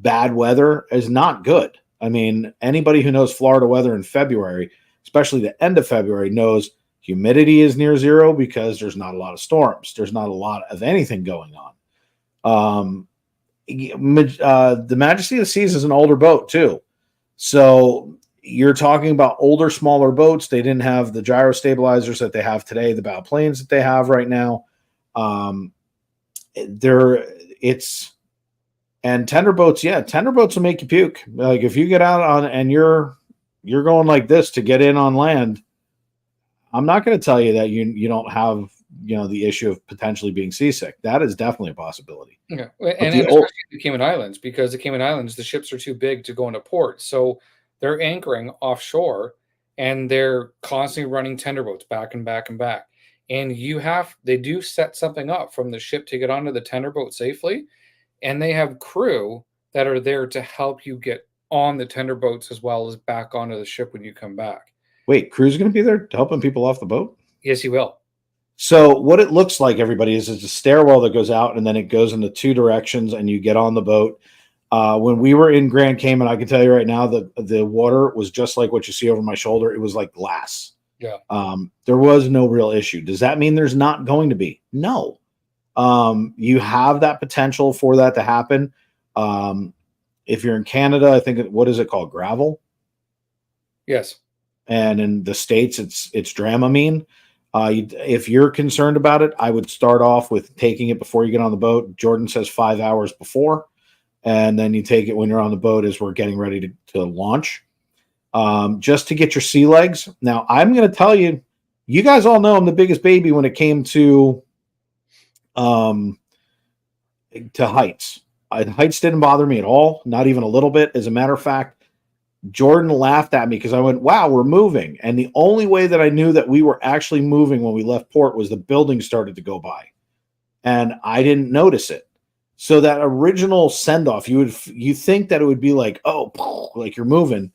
A: bad weather is not good. I mean, anybody who knows Florida weather in February, especially the end of February, knows humidity is near zero because there's not a lot of storms. There's not a lot of anything going on. The Majesty of the Seas is an older boat too. So you're talking about older, smaller boats. They didn't have the gyro stabilizers that they have today, the bow planes that they have right now. And tender boats, tender boats will make you puke. Like if you get out on and you're going like this to get in on land, I'm not going to tell you that you don't have the issue of potentially being seasick. That is definitely a possibility.
B: Yeah, and especially the Cayman Islands, because the Cayman Islands, the ships are too big to go into port, so they're anchoring offshore, and they're constantly running tender boats back and back and back. And they do set something up from the ship to get onto the tender boat safely, and they have crew that are there to help you get on the tender boats as well as back onto the ship when you come back.
A: Wait, crew's going to be there helping people off the boat?
B: Yes, he will.
A: So what it looks like, everybody, is it's a stairwell that goes out, and then it goes in the two directions, and you get on the boat. When we were in Grand Cayman, I can tell you right now that the water was just like what you see over my shoulder. It was like glass.
B: Yeah.
A: There was no real issue. Does that mean there's not going to be? No. You have that potential for that to happen. If you're in Canada, I think what is it called? Gravel.
B: Yes.
A: And in the States, it's Dramamine. If you're concerned about it, I would start off with taking it before you get on the boat. Jordan says 5 hours before, and then you take it when you're on the boat as we're getting ready to launch, just to get your sea legs. Now, I'm going to tell you, you guys all know I'm the biggest baby when it came to heights. Heights didn't bother me at all, not even a little bit. As a matter of fact, Jordan laughed at me because I went, wow, we're moving. And the only way that I knew that we were actually moving when we left port was the building started to go by. And I didn't notice it. So that original send-off, you think that it would be like, oh, like you're moving.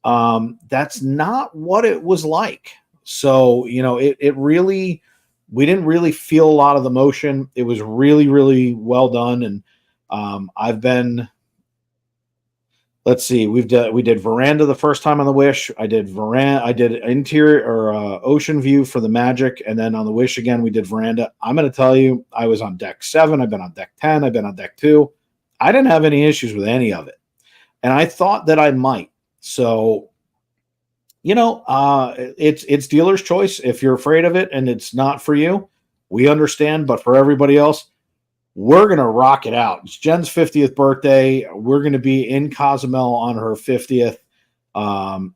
A: That's not what it was like. So, it really, we didn't really feel a lot of the motion. It was really, really well done. And let's see, we did veranda the first time on the Wish. I did interior or ocean view for the Magic, and then on the Wish again we did veranda. I'm going to tell you, I was on deck 7, I've been on deck 10, I've been on deck 2. I didn't have any issues with any of it, and I thought that I might. So, it's dealer's choice. If you're afraid of it and it's not for you, we understand. But for everybody else, we're going to rock it out. It's Jen's 50th birthday. We're going to be in Cozumel on her 50th.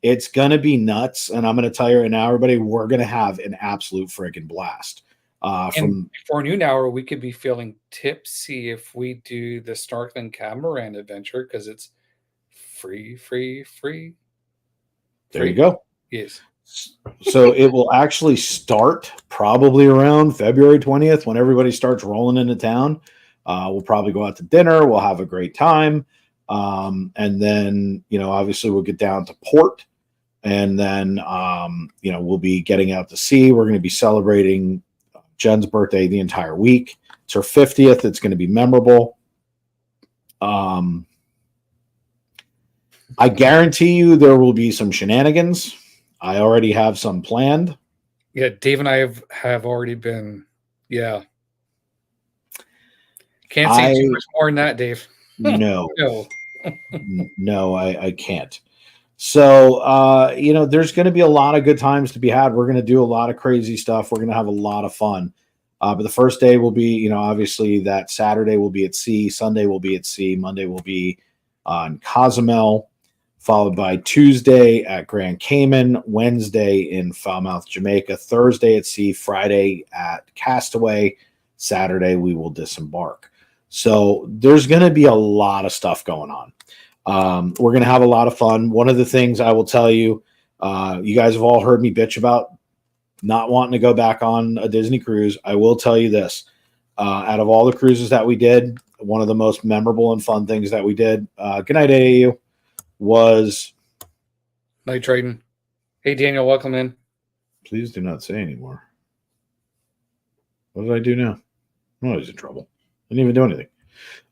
A: It's going to be nuts. And I'm going to tell you right now, everybody, we're going to have an absolute freaking blast.
B: And before noon hour, we could be feeling tipsy if we do the Snorkeling Catamaran adventure because it's free.
A: There you go.
B: Yes.
A: So it will actually start probably around February 20th when everybody starts rolling into town. We'll probably go out to dinner. We'll have a great time. And then, obviously we'll get down to port, and then, we'll be getting out to sea. We're going to be celebrating Jen's birthday the entire week. It's her 50th. It's going to be memorable. I guarantee you there will be some shenanigans. I already have some planned.
B: Yeah, Dave and I have already been. Yeah. Can't say too much more than that, Dave.
A: No. No, I can't. So, there's going to be a lot of good times to be had. We're going to do a lot of crazy stuff. We're going to have a lot of fun. But the first day will be, obviously that Saturday will be at sea. Sunday will be at sea. Monday will be on Cozumel, followed by Tuesday at Grand Cayman, Wednesday in Falmouth, Jamaica, Thursday at sea, Friday at Castaway, Saturday we will disembark. So there's going to be a lot of stuff going on. We're going to have a lot of fun. One of the things I will tell you, you guys have all heard me bitch about not wanting to go back on a Disney cruise. I will tell you this. Out of all the cruises that we did, one of the most memorable and fun things that we did, good night, AAU, was
B: night trading. Hey, Daniel, welcome in.
A: Please do not say anymore. What did I do now? I'm always in trouble. I didn't even do anything.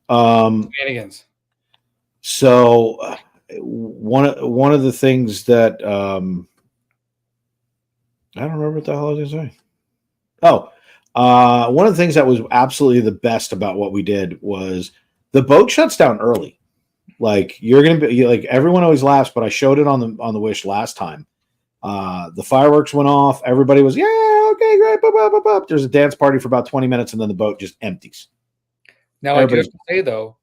B: Shenanigans.
A: So one of the things that I don't remember what the hell I was going to say. Oh, one of the things that was absolutely the best about what we did was the boat shuts down early. Like you're gonna be like everyone always laughs, but I showed it on the wish last time. The fireworks went off. Everybody was okay, great. Boop, boop, boop, boop. There's a dance party for about 20 minutes, and then the boat just empties.
B: Now I do have to say though,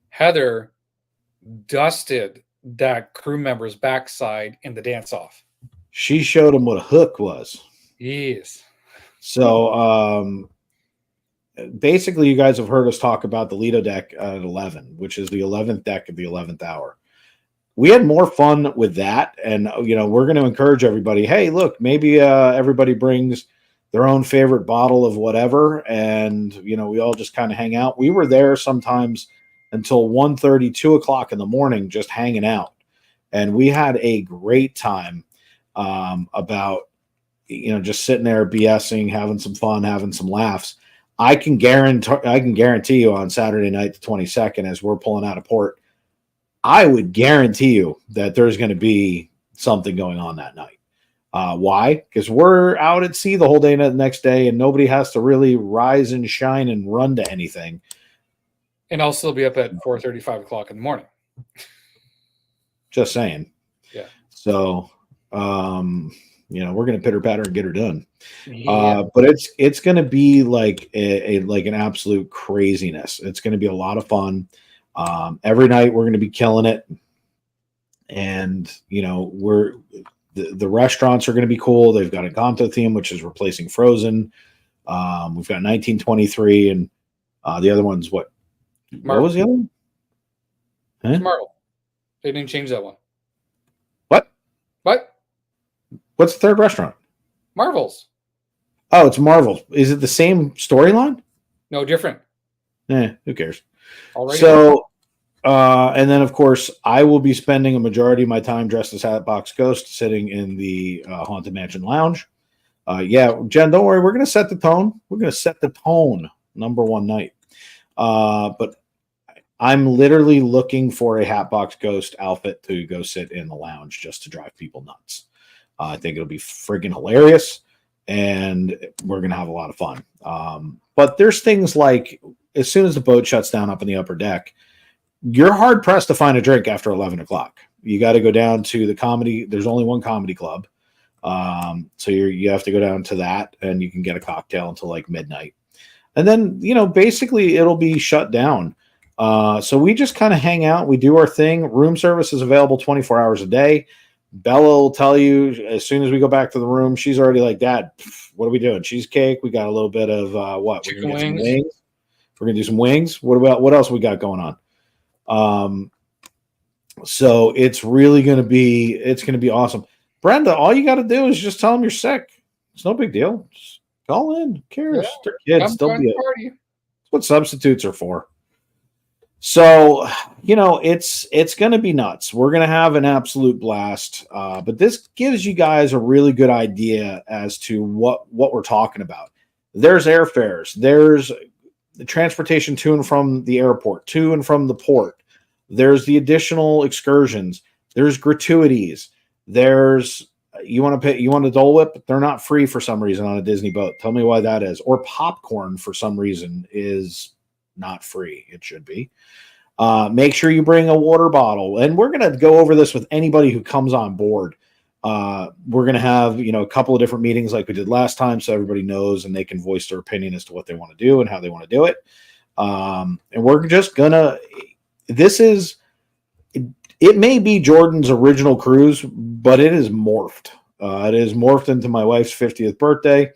B: Heather dusted that crew member's backside in the dance off.
A: She showed him what a hook was.
B: Yes.
A: So basically, you guys have heard us talk about the Lido deck at 11, which is the 11th deck of the 11th hour. We had more fun with that, and we're going to encourage everybody. Hey, look, maybe everybody brings their own favorite bottle of whatever, and we all just kind of hang out. We were there sometimes until 1:30, 2 o'clock in the morning, just hanging out, and we had a great time. About just sitting there BSing, having some fun, having some laughs. I can guarantee you on Saturday night, the 22nd, as we're pulling out of port, I would guarantee you that there's going to be something going on that night. Why? Because we're out at sea the whole day the next day, and nobody has to really rise and shine and run to anything.
B: And I'll still be up at 4:30, 5 o'clock in the morning.
A: Just saying.
B: Yeah.
A: So, we're going to pitter patter and get her done.
B: Yeah.
A: But it's going to be like like an absolute craziness. It's going to be a lot of fun. Every night we're going to be killing it. And, the restaurants are going to be cool. They've got a Encanto theme, which is replacing Frozen. We've got 1923 and the other one's what?
B: Marvel.
A: What was the other one? Huh?
B: It's Marvel. They didn't change that one.
A: What?
B: What?
A: What's the third restaurant?
B: Marvel's.
A: Oh, it's Marvel. Is it the same storyline?
B: No, different.
A: Who cares?
B: Already.
A: So, and then of course, I will be spending a majority of my time dressed as Hatbox Ghost, sitting in the Haunted Mansion Lounge. Jen, don't worry. We're going to set the tone. We're going to set the tone. Number one night. But I'm literally looking for a Hatbox Ghost outfit to go sit in the lounge just to drive people nuts. I think it'll be friggin' hilarious, and we're going to have a lot of fun. But there's things like, as soon as the boat shuts down up in the upper deck, you're hard pressed to find a drink after 11 o'clock. You got to go down to the comedy. There's only one comedy club. So you have to go down to that, and you can get a cocktail until like midnight. And then, basically it'll be shut down. So we just kind of hang out. We do our thing. Room service is available 24 hours a day. Bella will tell you as soon as we go back to the room, she's already like, Dad, what are we doing? Cheesecake. We got a little bit of what?
B: Chicken
A: We're gonna get
B: wings.
A: some wings. We're gonna do some wings. What else we got going on? So it's going to be awesome. Brenda, all you got to do is just tell them you're sick. It's no big deal. Just call in. Who cares? They're kids. Don't be
B: party.
A: That's what substitutes are for. So, it's going to be nuts. We're going to have an absolute blast. But this gives you guys a really good idea as to what we're talking about. There's airfares. There's the transportation to and from the airport, to and from the port. There's the additional excursions. There's gratuities. You want a Dole Whip? They're not free for some reason on a Disney boat. Tell me why that is. Or popcorn for some reason is not free. It should be. Make sure you bring a water bottle. And we're going to go over this with anybody who comes on board. We're going to have, a couple of different meetings like we did last time, so everybody knows and they can voice their opinion as to what they want to do and how they want to do it. And we're just going to, it may be Jordan's original cruise, but it is morphed. It is morphed into my wife's 50th birthday.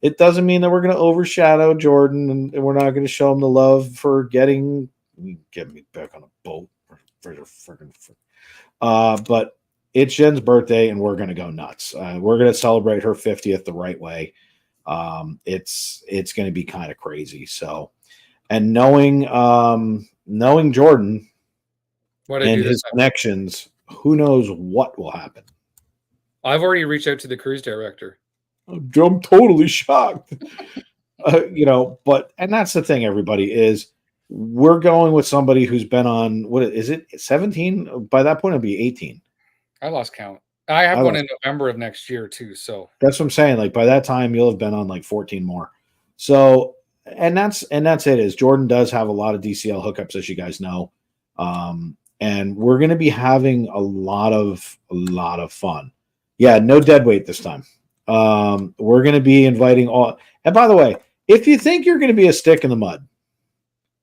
A: It doesn't mean that we're going to overshadow Jordan and we're not going to show him the love for get me back on a boat. But it's Jen's birthday and we're going to go nuts. We're going to celebrate her 50th the right way. It's going to be kind of crazy. So, and knowing Jordan and his connections, who knows what will happen.
B: I've already reached out to the cruise director.
A: I'm totally shocked. And that's the thing, everybody, is we're going with somebody who's been on, what is it, 17? By that point, it'll be 18.
B: I lost count. I have
A: I
B: one
A: love
B: in November of next year too. So
A: That's what I'm saying. Like by that time, you'll have been on like 14 more. So, and that's it. Is Jordan does have a lot of DCL hookups, as you guys know, and we're going to be having a lot of fun. Yeah, no dead weight this time. We're going to be inviting all. And by the way, if you think you're going to be a stick in the mud,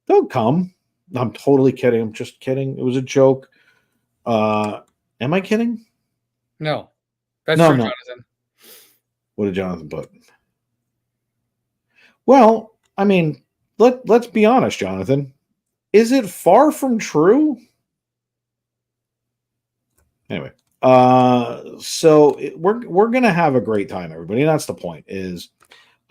A: don't come. I'm totally kidding. I'm just kidding. It was a joke. Am I kidding?
B: no, that's
A: No,
B: true,
A: I'm not.
B: Jonathan.
A: What did Jonathan put? Well, I mean, let's be honest, Jonathan. Is it far from true? Anyway, we're gonna have a great time, everybody. And that's the point. Is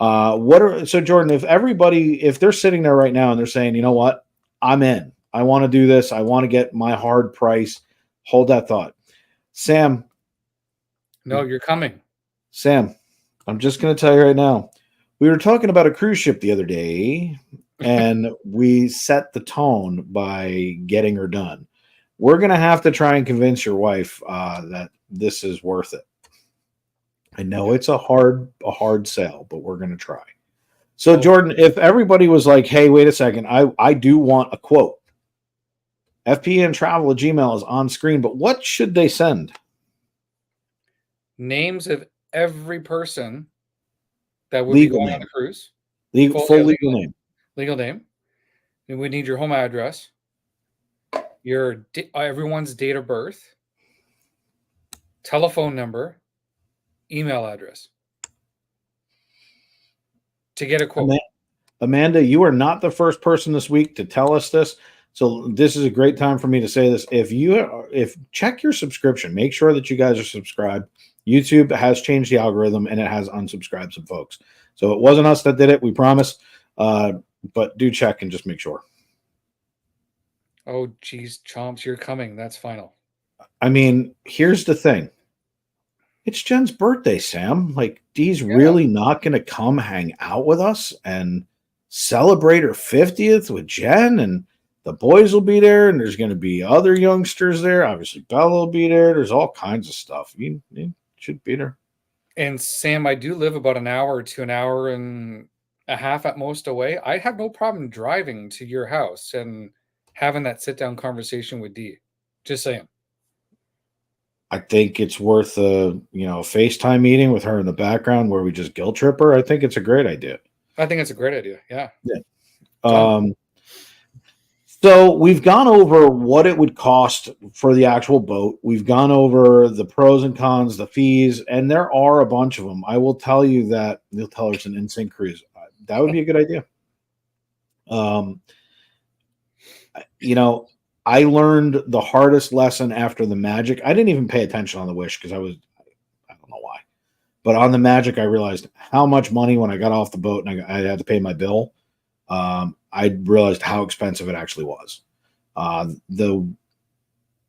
A: Jordan? If they're sitting there right now and they're saying, you know what, I'm in. I want to do this. I want to get my hard price. Hold that thought, Sam.
B: No, you're coming.
A: Sam, I'm just gonna tell you right now. We were talking about a cruise ship the other day, and we set the tone by getting her done. We're going to have to try and convince your wife that this is worth it. I know it's a hard sell, but we're going to try. So, Jordan, if everybody was like, hey, wait a second, I do want a quote. FPE and travel at Gmail is on screen, but what should they send?
B: Names of every person that would
A: Legal
B: be going
A: name.
B: on the cruise.
A: Full legal name.
B: Legal name. And we need your home address, everyone's date of birth, telephone number, email address to get a quote.
A: Amanda, you are not the first person this week to tell us this. So this is a great time for me to say this. If check your subscription, make sure that you guys are subscribed. YouTube has changed the algorithm and it has unsubscribed some folks. So it wasn't us that did it, we promise. But do check and just make sure.
B: Oh, geez, Chomps, you're coming. That's final.
A: I mean, here's the thing. It's Jen's birthday, Sam. Like, Dee's really not going to come hang out with us and celebrate her 50th with Jen, and the boys will be there, and there's going to be other youngsters there. Obviously, Bella will be there. There's all kinds of stuff. You should be there.
B: And Sam, I do live about an hour to an hour and a half at most away. I have no problem driving to your house and having that sit-down conversation with Dee. Just saying.
A: I think it's worth a FaceTime meeting with her in the background where we just guilt trip her. I think it's a great idea.
B: I think it's a great idea. Yeah.
A: So we've gone over what it would cost for the actual boat. We've gone over the pros and cons, the fees, and there are a bunch of them. I will tell you that you'll tell her it's an in-sync cruise. That would be a good idea. I learned the hardest lesson after the Magic. I didn't even pay attention on the Wish because I don't know why. But on the Magic, I realized how much money when I got off the boat and I had to pay my bill. I realized how expensive it actually was. The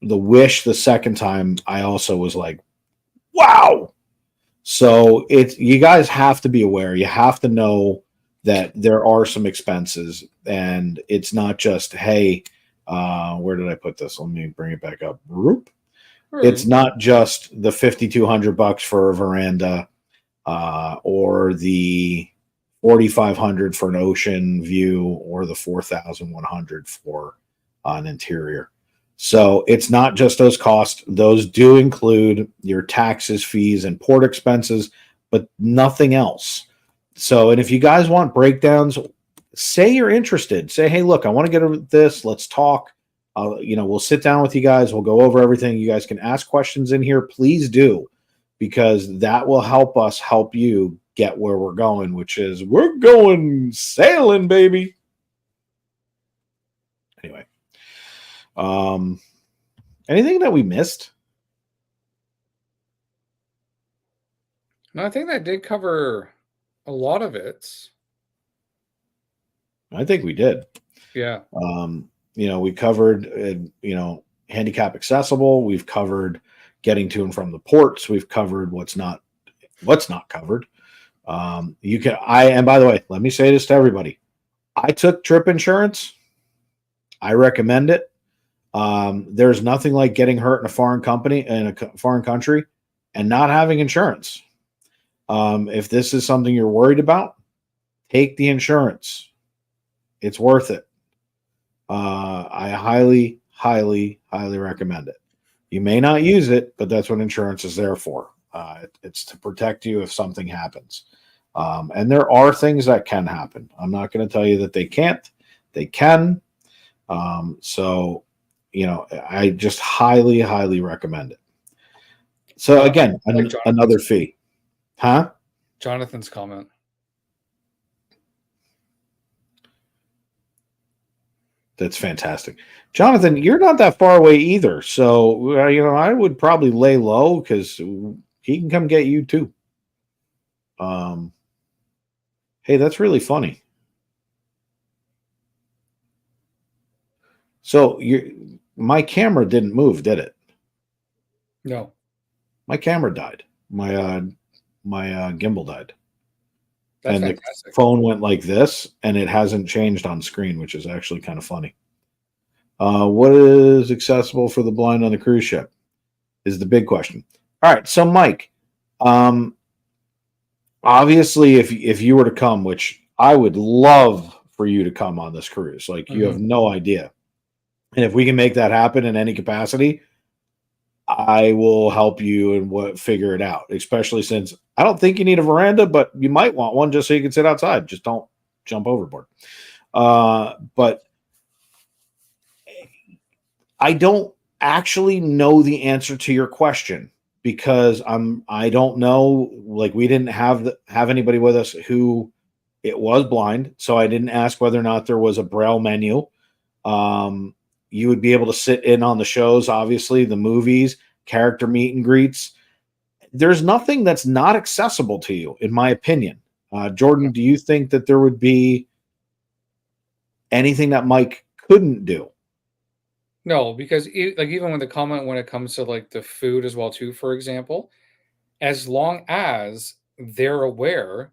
A: Wish the second time, I also was like, wow. So you guys have to be aware. You have to know that there are some expenses, and it's not just, hey, where did I put this? Let me bring it back up. It's not just the $5,200 for a veranda or the $4,500 for an ocean view or the $4,100 for an interior. So it's not just those costs. Those do include your taxes, fees, and port expenses, but nothing else. So, and if you guys want breakdowns, say you're interested. Say, hey, look, I want to get over this. Let's talk. We'll sit down with you guys. We'll go over everything. You guys can ask questions in here. Please do, because that will help us help you get where we're going, which is we're going sailing, baby. Anyway, anything that we missed?
B: No, I think that did cover a lot of it.
A: I think we did.
B: Yeah.
A: We covered, handicap accessible. We've covered getting to and from the ports. We've covered what's not covered. And by the way, let me say this to everybody. I took trip insurance. I recommend it. There's nothing like getting hurt in a foreign country and not having insurance. If this is something you're worried about, take the insurance. It's worth it. I highly, highly, highly recommend it. You may not use it, but that's what insurance is there for. It's to protect you if something happens. And there are things that can happen. I'm not going to tell you that they can't. They can. So, I just highly, highly recommend it. So again,
B: like
A: another fee. Huh?
B: Jonathan's comment.
A: That's fantastic. Jonathan, you're not that far away either. So, I would probably lay low because he can come get you too. Hey, that's really funny. So my camera didn't move, did it?
B: No.
A: My camera died. My gimbal died.
B: That's
A: and
B: fantastic.
A: The phone went like this, and it hasn't changed on screen, which is actually kind of funny. What is accessible for the blind on the cruise ship is the big question. All right, so Mike, obviously, if you were to come, which I would love for you to come on this cruise, like you have no idea, and if we can make that happen in any capacity, I will help you and figure it out, especially since I don't think you need a veranda, but you might want one just so you can sit outside. Just don't jump overboard. But I don't actually know the answer to your question because I don't know. Like, we didn't have anybody with us who it was blind, so I didn't ask whether or not there was a Braille menu. You would be able to sit in on the shows, obviously, the movies, character meet and greets. There's nothing that's not accessible to you, in my opinion. Jordan, do you think that there would be anything that Mike couldn't do?
B: No, because even with the comment when it comes to like the food as well too, for example, as long as they're aware,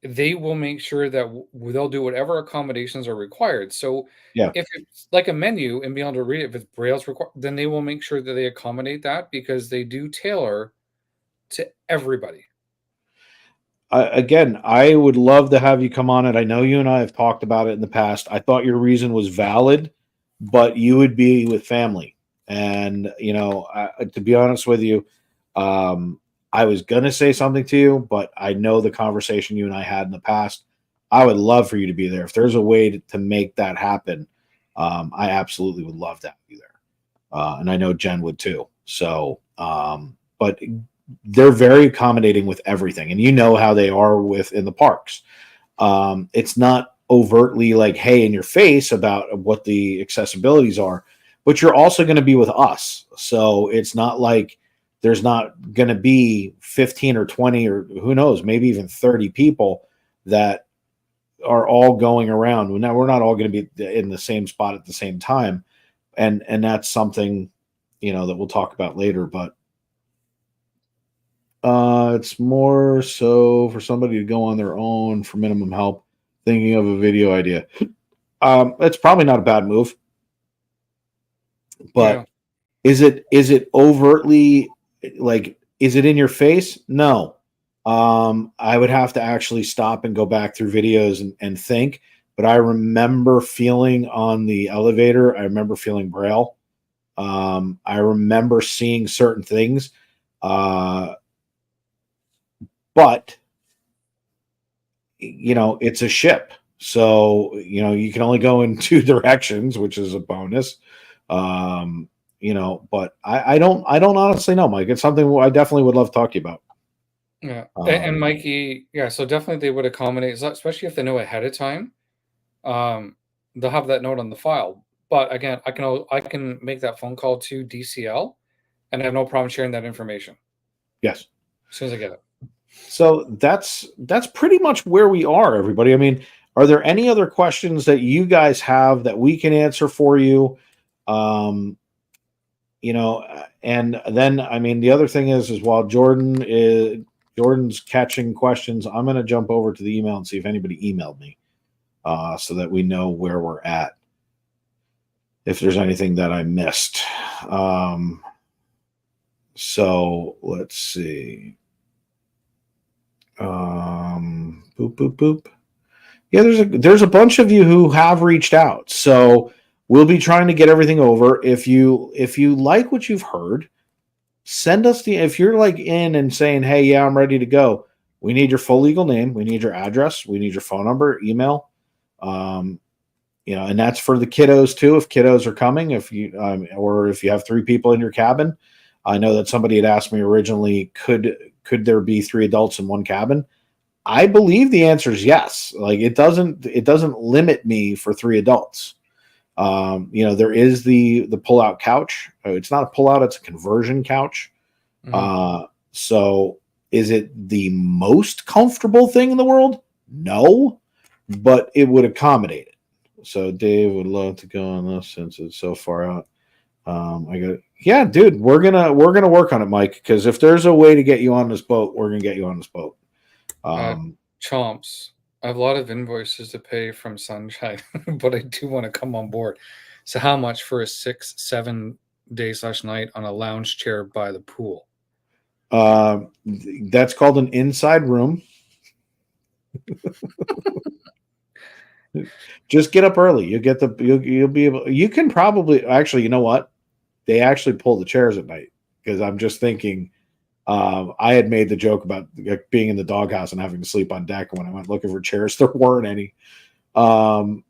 B: they will make sure that they'll do whatever accommodations are required. So
A: Yeah.
B: if it's like a menu and be able to read it, if it's Braille's required, then they will make sure that they accommodate that because they do tailor to everybody.
A: Again, I would love to have you come on it. I know you and I have talked about it in the past. I thought your reason was valid, but you would be with family. And, to be honest with you, I was going to say something to you, but I know the conversation you and I had in the past. I would love for you to be there. If there's a way to make that happen, I absolutely would love to have you there. And I know Jen would too. So, but they're very accommodating with everything. And you know how they are in the parks. It's not overtly like, hey, in your face about what the accessibilities are, but you're also going to be with us. So it's not like there's not going to be 15 or 20 or who knows, maybe even 30 people that are all going around. Now, we're not all going to be in the same spot at the same time. And that's something, that we'll talk about later, but it's more so for somebody to go on their own for minimum help, thinking of a video idea. It's probably not a bad move, but is it overtly like, is it in your face? No. I would have to actually stop and go back through videos and think, but I remember feeling on the elevator. I remember feeling Braille. I remember seeing certain things. But it's a ship, so you can only go in two directions, which is a bonus. But I don't honestly know, Mike. It's something I definitely would love to talk to you about.
B: Yeah, and Mikey, yeah, so definitely they would accommodate, especially if they know ahead of time. They'll have that note on the file. But again, I can make that phone call to DCL, and I have no problem sharing that information.
A: Yes,
B: as soon as I get it.
A: So that's pretty much where we are, everybody. I mean, are there any other questions that you guys have that we can answer for you? And then I mean, the other thing is while Jordan's catching questions, I'm going to jump over to the email and see if anybody emailed me, so that we know where we're at. If there's anything that I missed. So let's see. Boop, boop, boop. Yeah, there's a bunch of you who have reached out. So we'll be trying to get everything over. If you like what you've heard, send us if you're like in and saying, hey, yeah, I'm ready to go. We need your full legal name. We need your address. We need your phone number, email. And that's for the kiddos too. If kiddos are coming, or if you have 3 people in your cabin, I know that somebody had asked me originally, could there be 3 adults in one cabin? I believe the answer is yes. Like it doesn't limit me for 3 adults. There is the pull-out couch. It's not a pull-out; it's a conversion couch. Mm-hmm. So is it the most comfortable thing in the world? No, but it would accommodate it. So Dave would love to go on this since it's so far out. Yeah, dude, we're gonna work on it, Mike. Because if there's a way to get you on this boat, we're gonna get you on this boat.
B: Chomps, I have a lot of invoices to pay from Sunshine, but I do want to come on board. So how much for a 6-7 day/night on a lounge chair by the pool?
A: That's called an inside room. Just get up early. You'll be able. You can probably actually. You know what? They actually pull the chairs at night because I'm just thinking. I had made the joke about being in the doghouse and having to sleep on deck. When I went looking for chairs, there weren't any. And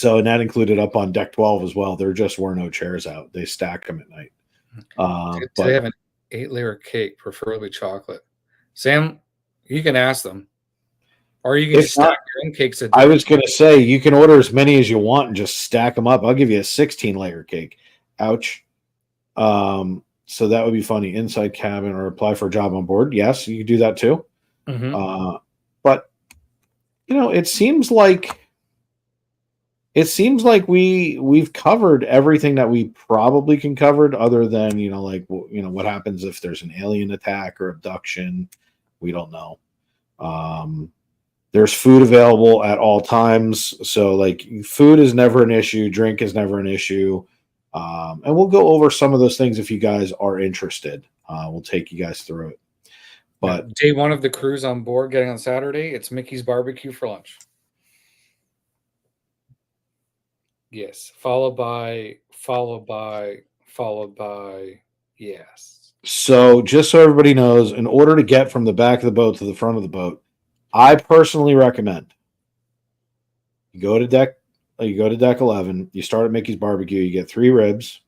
A: that included up on deck 12 as well. There just were no chairs out. They stack them at night.
B: Do they have an 8-layer cake, preferably chocolate? Sam, you can ask them. Or you can just stack your own cakes.
A: I was going to say, you can order as many as you want and just stack them up. I'll give you a 16-layer cake. Ouch. So that would be funny. Inside cabin or apply for a job on board. Yes, you can do that too. Mm-hmm. But it seems like we've covered everything that we probably can cover, other than what happens if there's an alien attack or abduction. We don't know. There's food available at all times, so food is never an issue. Drink is never an issue. And we'll go over some of those things if you guys are interested. We'll take you guys through it. But
B: day 1 of the cruise on board, getting on Saturday, it's Mickey's barbecue for lunch. Yes, followed by yes.
A: So just so everybody knows, in order to get from the back of the boat to the front of the boat, I personally recommend you go to deck 11, you start at Mickey's barbecue, you get 3 ribs,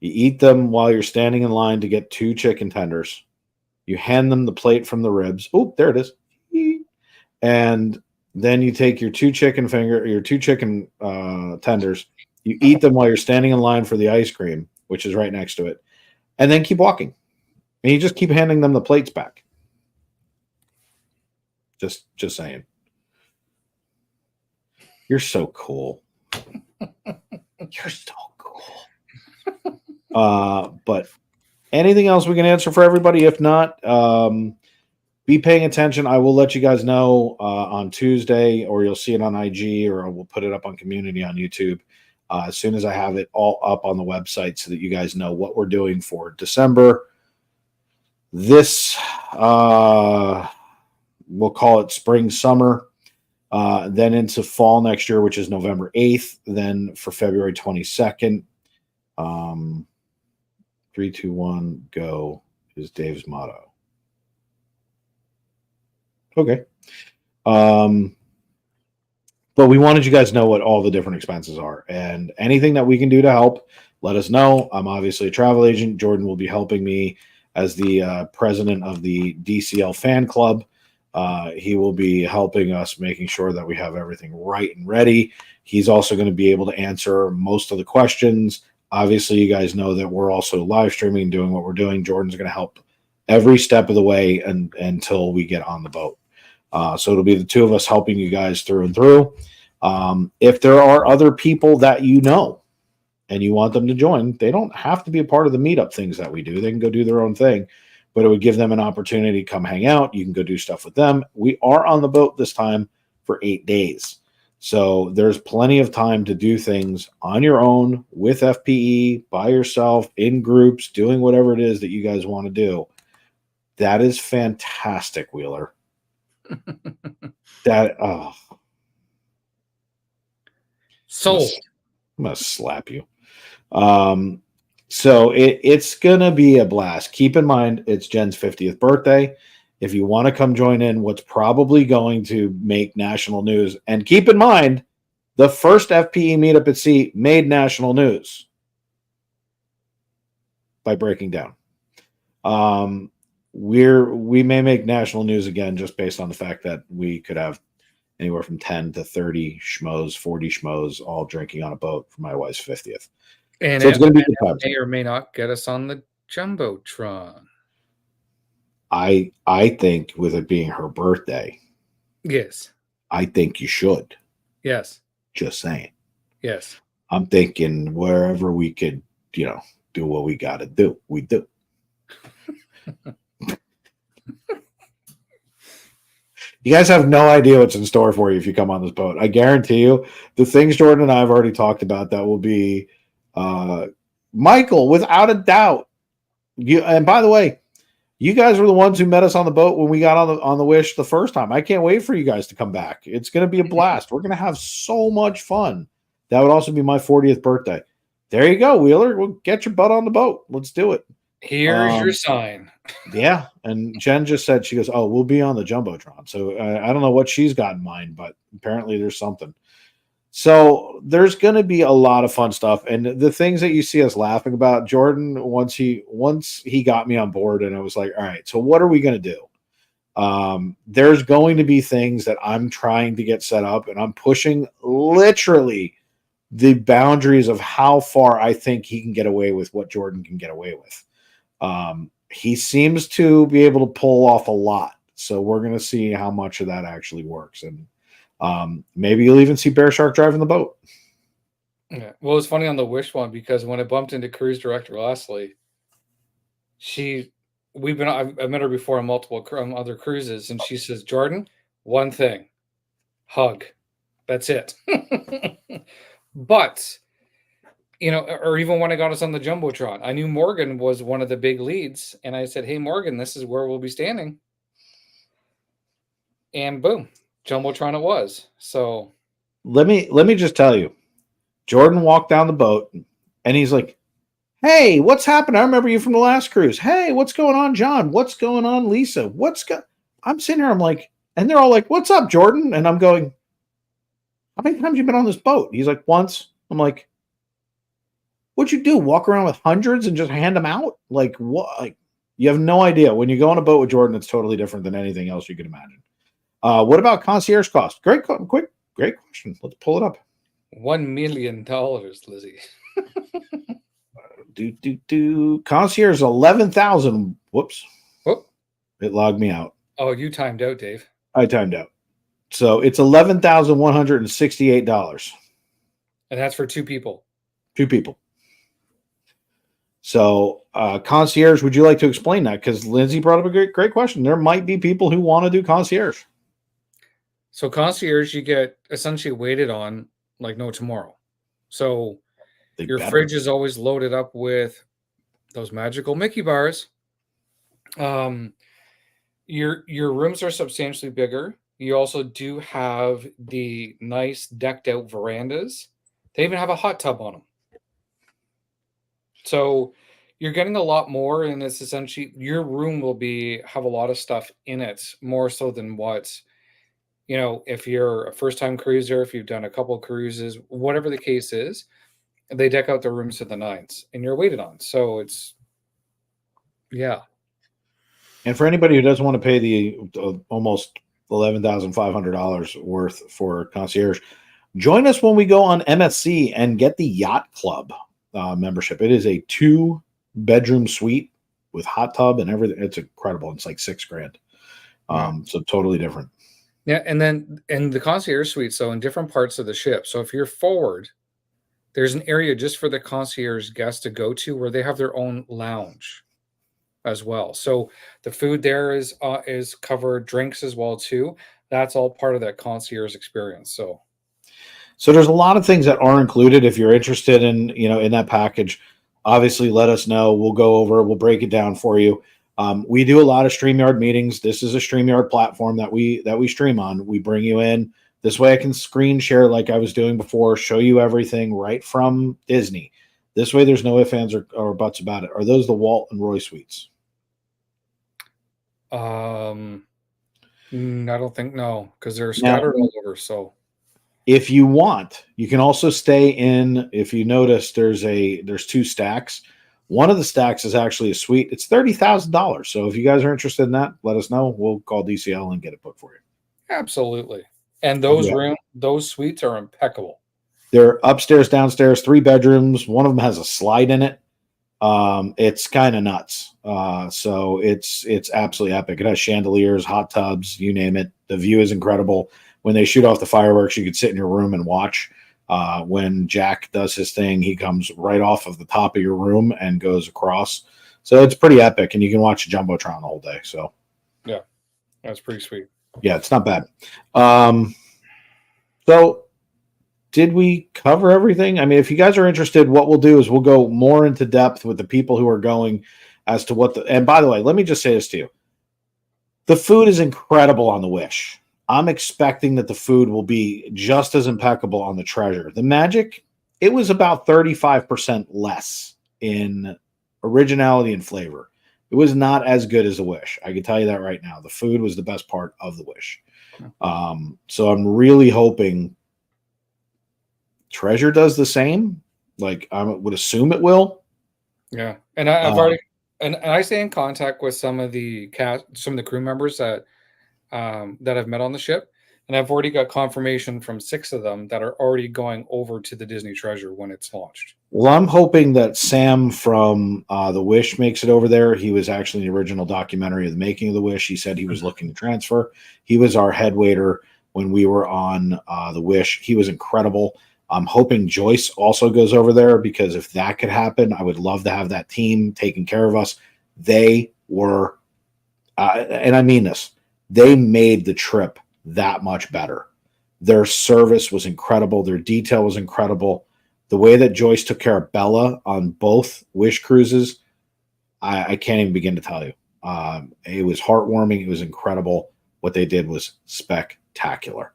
A: you eat them while you're standing in line to get 2 chicken tenders, you hand them the plate from the ribs. Oh, there it is. And then you take your 2 chicken tenders, you eat them while you're standing in line for the ice cream, which is right next to it, and then keep walking. And you just keep handing them the plates back. Just saying. You're so cool. You're so cool. But anything else we can answer for everybody? If not, be paying attention. I will let you guys know on Tuesday, or you'll see it on IG, or we'll put it up on community on YouTube as soon as I have it all up on the website, so that you guys know what we're doing for December. This, we'll call it spring, summer. Then into fall next year, which is November 8th. Then for February 22nd, 3, 2, 1, go is Dave's motto. Okay. But we wanted you guys to know what all the different expenses are, and anything that we can do to help, let us know. I'm obviously a travel agent. Jordan will be helping me as the president of the DCL fan club. He will be helping us, making sure that we have everything right and ready. He's also going to be able to answer most of the questions. Obviously, you guys know that we're also live streaming, doing what we're doing. Jordan's going to help every step of the way until we get on the boat. So it'll be the 2 of us helping you guys through and through. If there are other people that you know and you want them to join, they don't have to be a part of the meetup things that we do. They can go do their own thing, but it would give them an opportunity to come hang out. You can go do stuff with them. We are on the boat this time for 8 days. So there's plenty of time to do things on your own with FPE, by yourself, in groups, doing whatever it is that you guys want to do. That is fantastic, Wheeler. That
B: Sold.
A: I'm gonna slap you. So it's gonna be a blast. Keep in mind it's Jen's 50th birthday. If you want to come join in, what's probably going to make national news, and keep in mind, the first FPE meetup at sea made national news by breaking down. We may make national news again just based on the fact that we could have anywhere from 10 to 30 schmoes, 40 schmoes, all drinking on a boat for my wife's 50th.
B: And
A: so it's going to be good
B: may or may not get us on the Jumbotron.
A: I think with it being her birthday,
B: yes,
A: I think you should.
B: Yes.
A: Just saying.
B: Yes.
A: I'm thinking wherever we could, do what we got to do, we do. You guys have no idea what's in store for you if you come on this boat. I guarantee you, the things Jordan and I have already talked about, that will be Michael, without a doubt. And by the way, you guys were the ones who met us on the boat when we got on the Wish the first time. I can't wait for you guys to come back. It's going to be a blast. We're going to have so much fun. That would also be my 40th birthday. There you go, Wheeler. We'll get your butt on the boat. Let's do it.
B: Here's your sign.
A: Yeah. And Jen just said, she goes, oh, we'll be on the Jumbotron. So I don't know what she's got in mind, but apparently there's something. So there's going to be a lot of fun stuff. And the things that you see us laughing about, Jordan, once he got me on board, and I was like, all right, so what are we going to do? There's going to be things that I'm trying to get set up, and I'm pushing literally the boundaries of how far I think he can get away with what Jordan can get away with. He seems to be able to pull off a lot. So we're going to see how much of that actually works. And maybe you'll even see Bear Shark driving the boat.
B: Yeah. Well, it's funny on the Wish one, because when I bumped into cruise director Leslie, I met her before on multiple other cruises, and she says, Jordan, one thing, hug. That's it. But, or even when I got us on the Jumbotron, I knew Morgan was one of the big leads, and I said, hey, Morgan, this is where we'll be standing. And boom, Jumbotron it was. So
A: let me just tell you, Jordan walked down the boat and he's like, hey, what's happened? I remember you from the last cruise. Hey, what's going on, John? What's going on, Lisa? I'm sitting here, I'm like, and they're all like, what's up, Jordan? And I'm going, how many times have you been on this boat? He's like, once. I'm like, what'd you do? Walk around with hundreds and just hand them out? Like, what? Like, you have no idea. When you go on a boat with Jordan, it's totally different than anything else you could imagine. What about concierge cost? Great question. Let's pull it up.
B: $1 million, Lizzie.
A: Concierge 11,000. Whoops.
B: Whoop.
A: It logged me out.
B: Oh, you timed out, Dave.
A: I timed out. So it's $11,168.
B: And that's for two people.
A: Two people. So concierge, would you like to explain that? Because Lindsay brought up a great question. There might be people who want to do concierge.
B: So concierge, you get essentially waited on like no tomorrow. So your fridge is always loaded up with those magical Mickey bars. Your rooms are substantially bigger. You also do have the nice decked out verandas. They even have a hot tub on them. So you're getting a lot more, and it's essentially your room will have a lot of stuff in it, more so than what, if you're a first-time cruiser, if you've done a couple cruises, whatever the case is, they deck out their rooms to the nines, and you're waited on. So it's, yeah.
A: And for anybody who doesn't want to pay the almost $11,500 worth for concierge, join us when we go on MSC and get the Yacht Club membership. It is a 2-bedroom suite with hot tub and everything. It's incredible. It's like $6,000. So totally different.
B: Yeah. And then in the concierge suite, so in different parts of the ship. So if you're forward, there's an area just for the concierge guests to go to where they have their own lounge as well. So the food there is covered, drinks as well too. That's all part of that concierge experience. So
A: So there's a lot of things that are included. If you're interested in, in that package, obviously let us know. We'll go over, we'll break it down for you. We do a lot of StreamYard meetings. This is a StreamYard platform that we stream on. We bring you in. This way I can screen share like I was doing before, show you everything right from Disney. This way there's no ifs, ands, or buts about it. Are those the Walt and Roy suites?
B: I don't think, no, because they're scattered all over. So
A: if you want, you can also stay in. If you notice, there's two stacks. One of the stacks is actually a suite. It's $30,000. So if you guys are interested in that, let us know. We'll call DCL and get it booked for you.
B: Absolutely. And those suites are impeccable.
A: They're upstairs, downstairs, 3 bedrooms. One of them has a slide in it. It's kind of nuts. So it's absolutely epic. It has chandeliers, hot tubs, you name it. The view is incredible. When they shoot off the fireworks, you could sit in your room and watch. When Jack does his thing, he comes right off of the top of your room and goes across. So it's pretty epic, and you can watch a Jumbotron the whole day. So
B: yeah, that's pretty sweet.
A: Yeah, it's not bad. So did we cover everything? I mean, if you guys are interested, what we'll do is we'll go more into depth with the people who are going as to what and by the way, let me just say this to you. The food is incredible on the Wish. I'm expecting that the food will be just as impeccable on the Treasure. The Magic, it was about 35% less in originality and flavor. It was not as good as the Wish. I can tell you that right now. The food was the best part of the Wish. So I'm really hoping Treasure does the same. Like I would assume it will.
B: Yeah, and I've already and I stay in contact with some of the crew members that I've met on the ship, and I've already got confirmation from 6 of them that are already going over to the Disney Treasure when it's launched.
A: Well, I'm hoping that Sam from The Wish makes it over there. He was actually in the original documentary of the making of The Wish. He said he was looking to transfer. He was our head waiter when we were on The Wish. He was incredible. I'm hoping Joyce also goes over there, because if that could happen, I would love to have that team taking care of us. They were, and I mean this, they made the trip that much better. Their service was incredible. Their detail was incredible. The way that Joyce took care of Bella on both Wish cruises, I can't even begin to tell you. It was heartwarming. It was incredible. What they did was spectacular.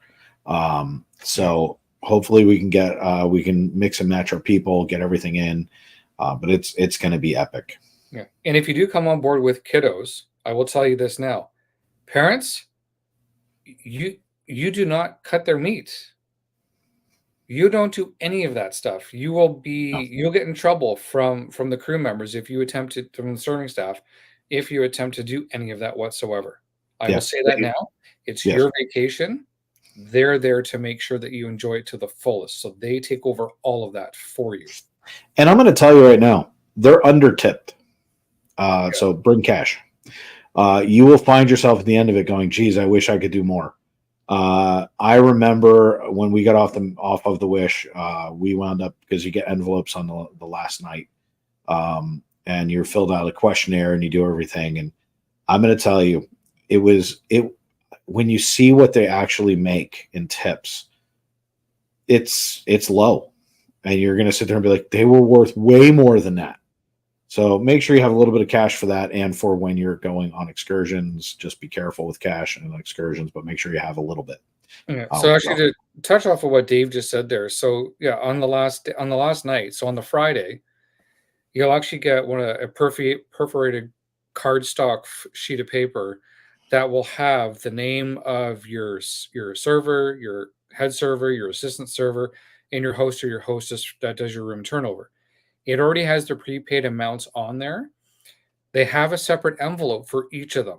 A: So hopefully we can mix and match our people, get everything in. But it's going to be epic.
B: Yeah. And if you do come on board with kiddos, I will tell you this now. Parents, you do not cut their meat. You don't do any of that stuff. You'll get in trouble from the crew members if you attempt to, from the serving staff, if you attempt to do any of that whatsoever. I will say that now. It's your vacation. They're there to make sure that you enjoy it to the fullest. So they take over all of that for you.
A: And I'm going to tell you right now, they're under tipped. So bring cash. You will find yourself at the end of it going, geez, I wish I could do more. I remember when we got off of the Wish, we wound up, because you get envelopes on the last night, and you're filled out a questionnaire and you do everything. And I'm going to tell you, when you see what they actually make in tips, it's low, and you're going to sit there and be like, they were worth way more than that. So make sure you have a little bit of cash for that, and for when you're going on excursions. Just be careful with cash and excursions, but make sure you have a little bit.
B: Yeah. So actually, to touch off of what Dave just said there. So yeah, on the last night, so on the Friday, you'll actually get a perforated cardstock sheet of paper that will have the name of your server, your head server, your assistant server, and your host or your hostess that does your room turnover. It already has the prepaid amounts on there. They have a separate envelope for each of them.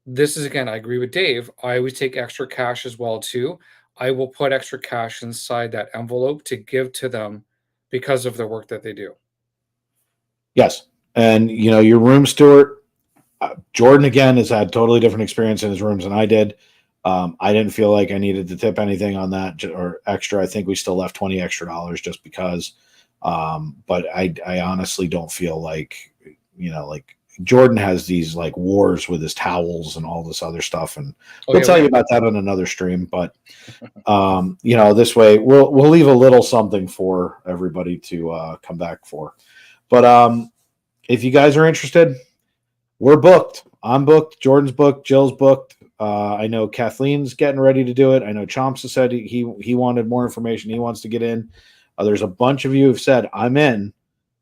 B: This is, again, I agree with Dave. I always take extra cash as well, too. I will put extra cash inside that envelope to give to them because of the work that they do.
A: Yes. And, your room steward, Jordan, again, has had totally different experience in his rooms than I did. I didn't feel like I needed to tip anything on that or extra. I think we still left $20 extra just because. But I honestly don't feel like, Jordan has these like wars with his towels and all this other stuff, and
B: Oh,
A: we'll
B: yeah,
A: tell you about that on another stream. But this way we'll leave a little something for everybody to come back for. But if you guys are interested, we're booked. I'm booked. Jordan's booked. Jill's booked. I know Kathleen's getting ready to do it. I know Chomps has said he wanted more information. He wants to get in. There's a bunch of you who've said, I'm in.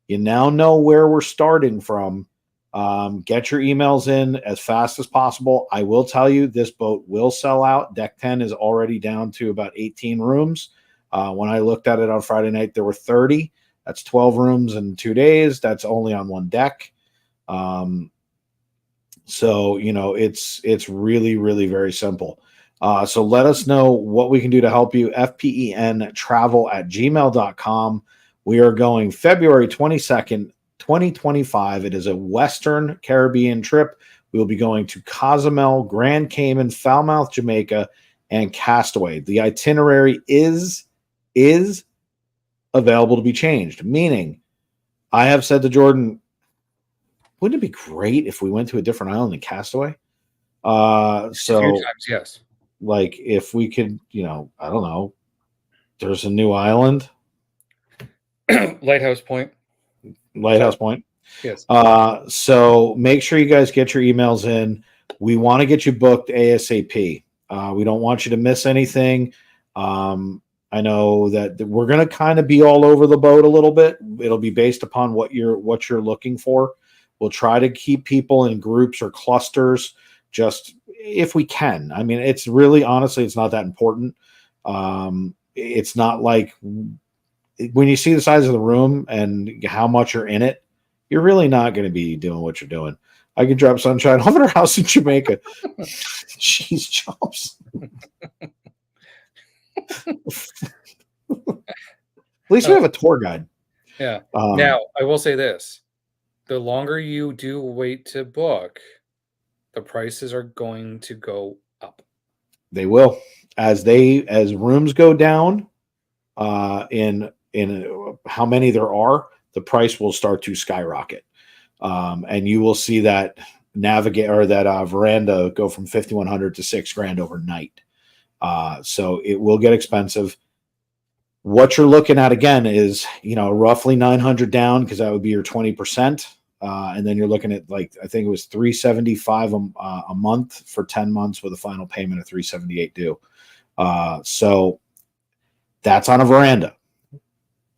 A: You now know where we're starting from. Get your emails in as fast as possible. I will tell you, this boat will sell out. Deck 10 is already down to about 18 rooms. When I looked at it on Friday night, there were 30. That's 12 rooms in 2 days. That's only on one deck. So, it's really, really very simple. So let us know what we can do to help you. FPENtravel@gmail.com. We are going February 22nd, 2025. It is a Western Caribbean trip. We will be going to Cozumel, Grand Cayman, Falmouth, Jamaica, and Castaway. The itinerary is available to be changed, meaning I have said to Jordan, wouldn't it be great if we went to a different island than Castaway?
B: a few times, yes.
A: Like if we could, I don't know, there's a new island.
B: Lighthouse Point.
A: Yes. So make sure you guys get your emails in. We want to get you booked ASAP. We don't want you to miss anything. I know that we're going to kind of be all over the boat a little bit. It'll be based upon what you're looking for. We'll try to keep people in groups or clusters, just if we can. I mean, it's really, honestly, it's not that important. It's not like when you see the size of the room and how much you're in it, you're really not going to be doing what you're doing. I could drop Sunshine off at her house in Jamaica. Jeez, Chops. At least we have a tour guide.
B: Yeah. Now, I will say this. The longer you do wait to book, the prices are going to go up.
A: They will. As rooms go down, in how many there are, the price will start to skyrocket. And you will see that veranda go from $5,100 to $6,000 overnight. So it will get expensive. What you're looking at again is, roughly $900 down, because that would be your 20%. And then you're looking at, like, I think it was $375 a month for 10 months with a final payment of $378 due. So that's on a veranda.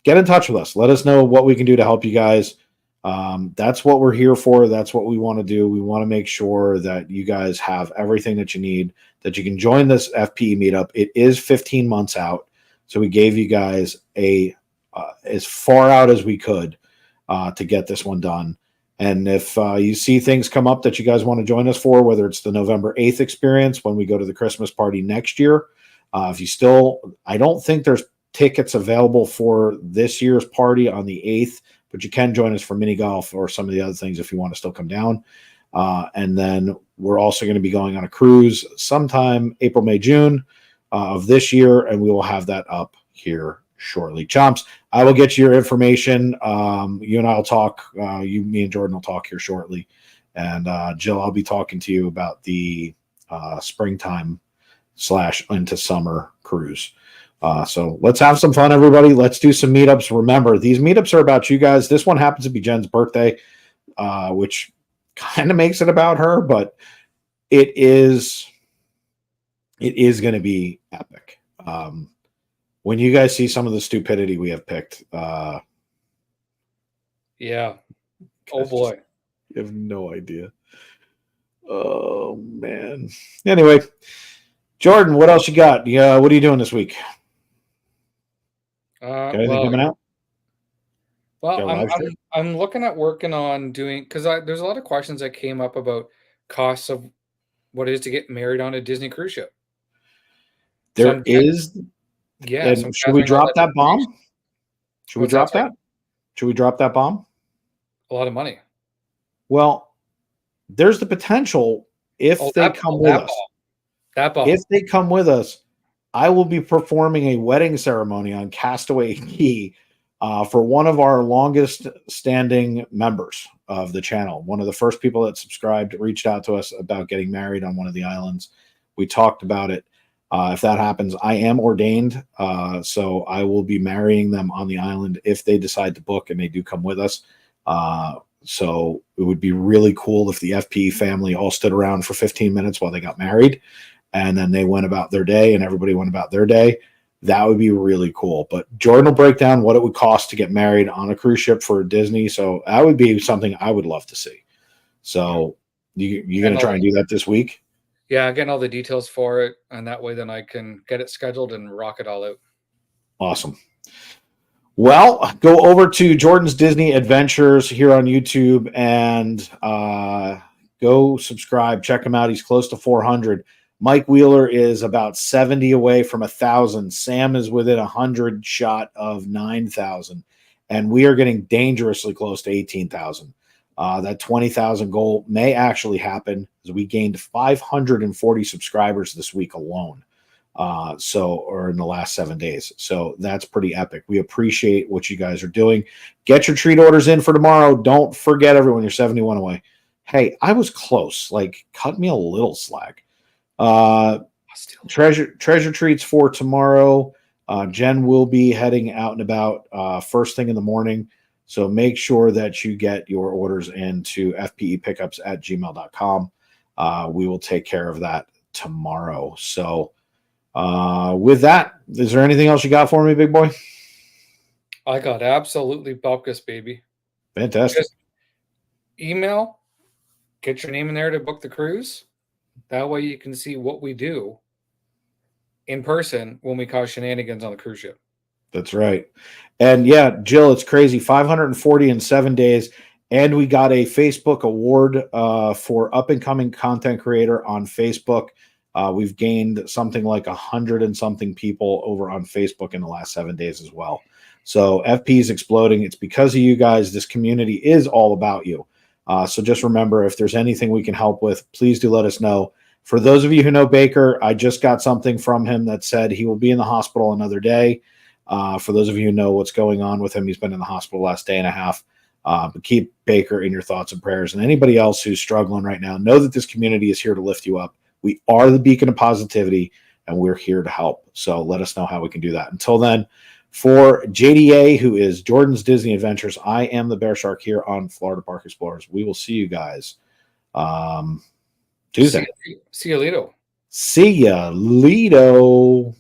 A: Get in touch with us. Let us know what we can do to help you guys. That's what we're here for. That's what we want to do. We want to make sure that you guys have everything that you need, that you can join this FPE meetup. It is 15 months out. So we gave you guys as far out as we could to get this one done. And if you see things come up that you guys want to join us for, whether it's the November 8th experience when we go to the Christmas party next year, I don't think there's tickets available for this year's party on the 8th, but you can join us for mini golf or some of the other things if you want to still come down. And then we're also going to be going on a cruise sometime April, May, June of this year, and we will have that up here shortly. Chomps, I will get you your information. You and I will talk. Me and Jordan will talk here shortly. And Jill, I'll be talking to you about the springtime / into summer cruise. So let's have some fun, everybody. Let's do some meetups. Remember, these meetups are about you guys. This one happens to be Jen's birthday, which kind of makes it about her, but it is going to be epic. When you guys see some of the stupidity we have picked,
B: yeah. Oh boy.
A: You have no idea. Oh man. Anyway, Jordan, what else you got? Yeah, what are you doing this week? Got anything coming out?
B: Well, I'm looking at working on doing, because there's a lot of questions that came up about costs of what it is to get married on a Disney cruise ship.
A: There is.
B: Yeah.
A: And should we drop that bomb? Should we drop that? Should we drop that bomb?
B: A lot of money.
A: Well, there's the potential if they come with us. If they come with us, I will be performing a wedding ceremony on Castaway Key for one of our longest standing members of the channel. One of the first people that subscribed reached out to us about getting married on one of the islands. We talked about it. If that happens, I am ordained, so I will be marrying them on the island if they decide to book and they do come with us. So it would be really cool if the FPE family all stood around for 15 minutes while they got married, and then they went about their day and everybody went about their day. That would be really cool. But Jordan will break down what it would cost to get married on a cruise ship for Disney. So that would be something I would love to see. So you're going to try and do that this week?
B: Yeah, getting all the details for it, and that way then I can get it scheduled and rock it all out.
A: Awesome. Well, go over to Jordan's Disney Adventures here on YouTube and go subscribe. Check him out. He's close to 400. Mike Wheeler is about 70 away from 1,000. Sam is within 100 shot of 9,000. And we are getting dangerously close to 18,000. That 20,000 goal may actually happen as we gained 540 subscribers this week alone. Or in the last 7 days. So that's pretty epic. We appreciate what you guys are doing. Get your treat orders in for tomorrow. Don't forget, everyone, you're 71 away. Hey, I was close. Like, cut me a little slack. Treasure treats for tomorrow. Jen will be heading out and about first thing in the morning. So make sure that you get your orders into fpepickups@gmail.com. We will take care of that tomorrow. So with that, is there anything else you got for me, big boy?
B: I got absolutely buckus, baby.
A: Fantastic.
B: Just email, get your name in there to book the cruise. That way you can see what we do in person when we cause shenanigans on the cruise ship.
A: That's right. And yeah, Jill, it's crazy. 540 in 7 days. And we got a Facebook award for up and coming content creator on Facebook. We've gained something like 100 and something people over on Facebook in the last 7 days as well. So FP is exploding. It's because of you guys. This community is all about you. So just remember, if there's anything we can help with, please do let us know. For those of you who know Baker, I just got something from him that said he will be in the hospital another day. For those of you who know what's going on with him, he's been in the hospital the last day and a half. But keep Baker in your thoughts and prayers. And anybody else who's struggling right now, know that this community is here to lift you up. We are the beacon of positivity, and we're here to help. So let us know how we can do that. Until then, for JDA, who is Jordan's Disney Adventures, I am the Bear Shark here on Florida Park Explorers. We will see you guys Tuesday.
B: See you, Lito.
A: See ya, Lido.